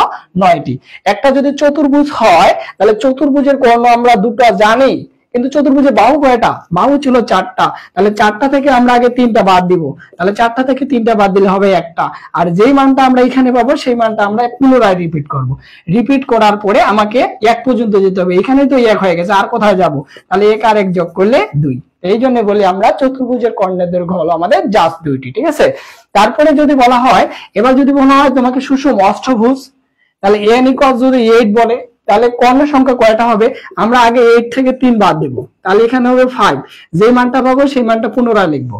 [SPEAKER 1] 9টি। একটা যদি চতুর্ভুজ হয়, তাহলে চতুর্ভুজের কর্ণ আমরা দুটো জানি, কিন্তু চতুর্ভুজের বাহু কয়টা? বাহু ছিল 4টা। তাহলে 4টা থেকে আমরা আগে 3টা বাদ দিব। তাহলে 4টা থেকে 3টা বাদ দিলে হবে একটা। আর যেই মানটা আমরা এখানে পাবো সেই মানটা আমরা পুনরায় রিপিট করব। রিপিট করার পরে আমাকে 1 পর্যন্ত যেতে হবে। এখানেই তো 1 হয়ে গেছে, আর কোথায় যাব? তাহলে 1 আর 1 যোগ করলে 2। এই জন্য বলি আমরা চতুর্ভুজের কর্ণের দৈর্ঘ্য হলো আমাদের জাস্ট 2টি। ঠিক আছে। তারপরে যদি বলা হয়, এবার যদি বলা হয় তোমাকে সুষম অষ্টভুজ, তাহলে n ইকুয়াল যদি 8 বলে, তাহলে কর্ণের সংখ্যা কয়টা হবে? আমরা আগে 8 থেকে 3 বাদ দেব, তাহলে এখানে হবে 5। যে মানটা পাবো সেই মানটা পুনরায় লিখবো।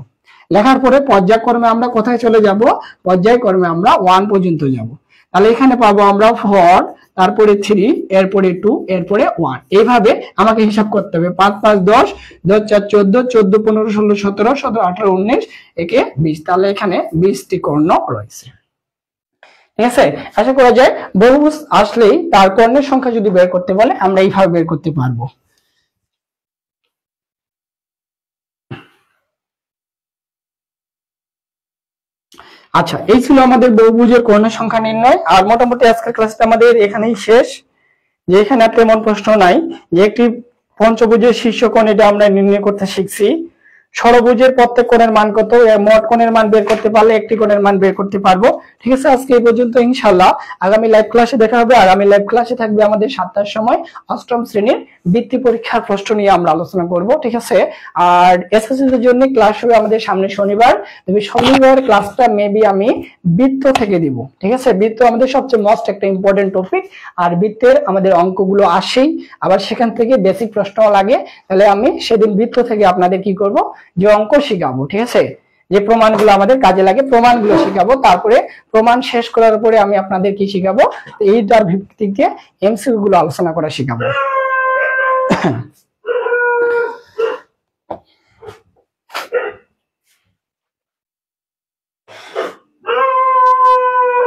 [SPEAKER 1] লেখার পরে পর্যায়ক্রমে আমরা কোথায় চলে যাব? পর্যায়ক্রমে আমরা 1 পর্যন্ত যাব। তাহলে এখানে পাবো আমরা 4, তারপরে 3, এরপরে 2, এরপরে 1। এইভাবে আমাকে হিসাব করতে হবে। 5 5 10, 10 4 14, 14 15 16 17, 17 18 19, একে 20। তাহলে এখানে 20টি কর্ণ রয়েছে। ঠিক আছে। আশা করা যায় বহুভুজ আসলেই তার কর্ণের সংখ্যা যদি বের করতে বলে, আমরা এইভাবে বের করতে পারবো। আচ্ছা, এই ছিল আমাদের বহুভুজের কর্ণের সংখ্যা নির্ণয়। আর মোটামুটি আজকের ক্লাসটা আমাদের এখানেই শেষ। যে এখানে তেমন প্রশ্ন নাই, যে একটি পঞ্চভুজের শীর্ষকোণ এটা আমরা নির্ণয় করতে শিখছি। ষড়ভুজের প্রত্যেক কোণের মান কত, মোট কোণের মান বের করতে পারলে একটি কোণের মান বের করতে পারবো। ঠিক আছে, আজকে এই পর্যন্ত, ইনশাআল্লাহ আগামী লাইভ ক্লাসে দেখা হবে। আগামী লাইভ ক্লাসে থাকবে আমাদের 7টার সময় অষ্টম শ্রেণীর বৃত্তি পরীক্ষার প্রশ্ন নিয়ে আমরা আলোচনা করব। ঠিক আছে, আর এসএসসি এর জন্য ক্লাস হবে আমাদের সামনে শনিবার। তবে শনিবার ক্লাসটা মেবি আমি বৃত্ত থেকে দিব। ঠিক আছে, বৃত্ত আমাদের সবচেয়ে মোস্ট একটা ইম্পর্টেন্ট টপিক, আর বৃত্তের আমাদের অঙ্কগুলো আসেই, আবার সেখান থেকে বেসিক প্রশ্ন লাগে। তাহলে আমি সেদিন বৃত্ত থেকে আপনাদের কি করব, যে অঙ্ক শিখাবো। ঠিক আছে, যে প্রমাণগুলো আমাদের কাজে লাগে প্রমাণগুলো শিখাবো। তারপরে প্রমাণ শেষ করার পরে আমি আপনাদের কি শিখাবো, এইটার ভিত্তিতে এমসিকিউ গুলো আলোচনা করা শিখাবো।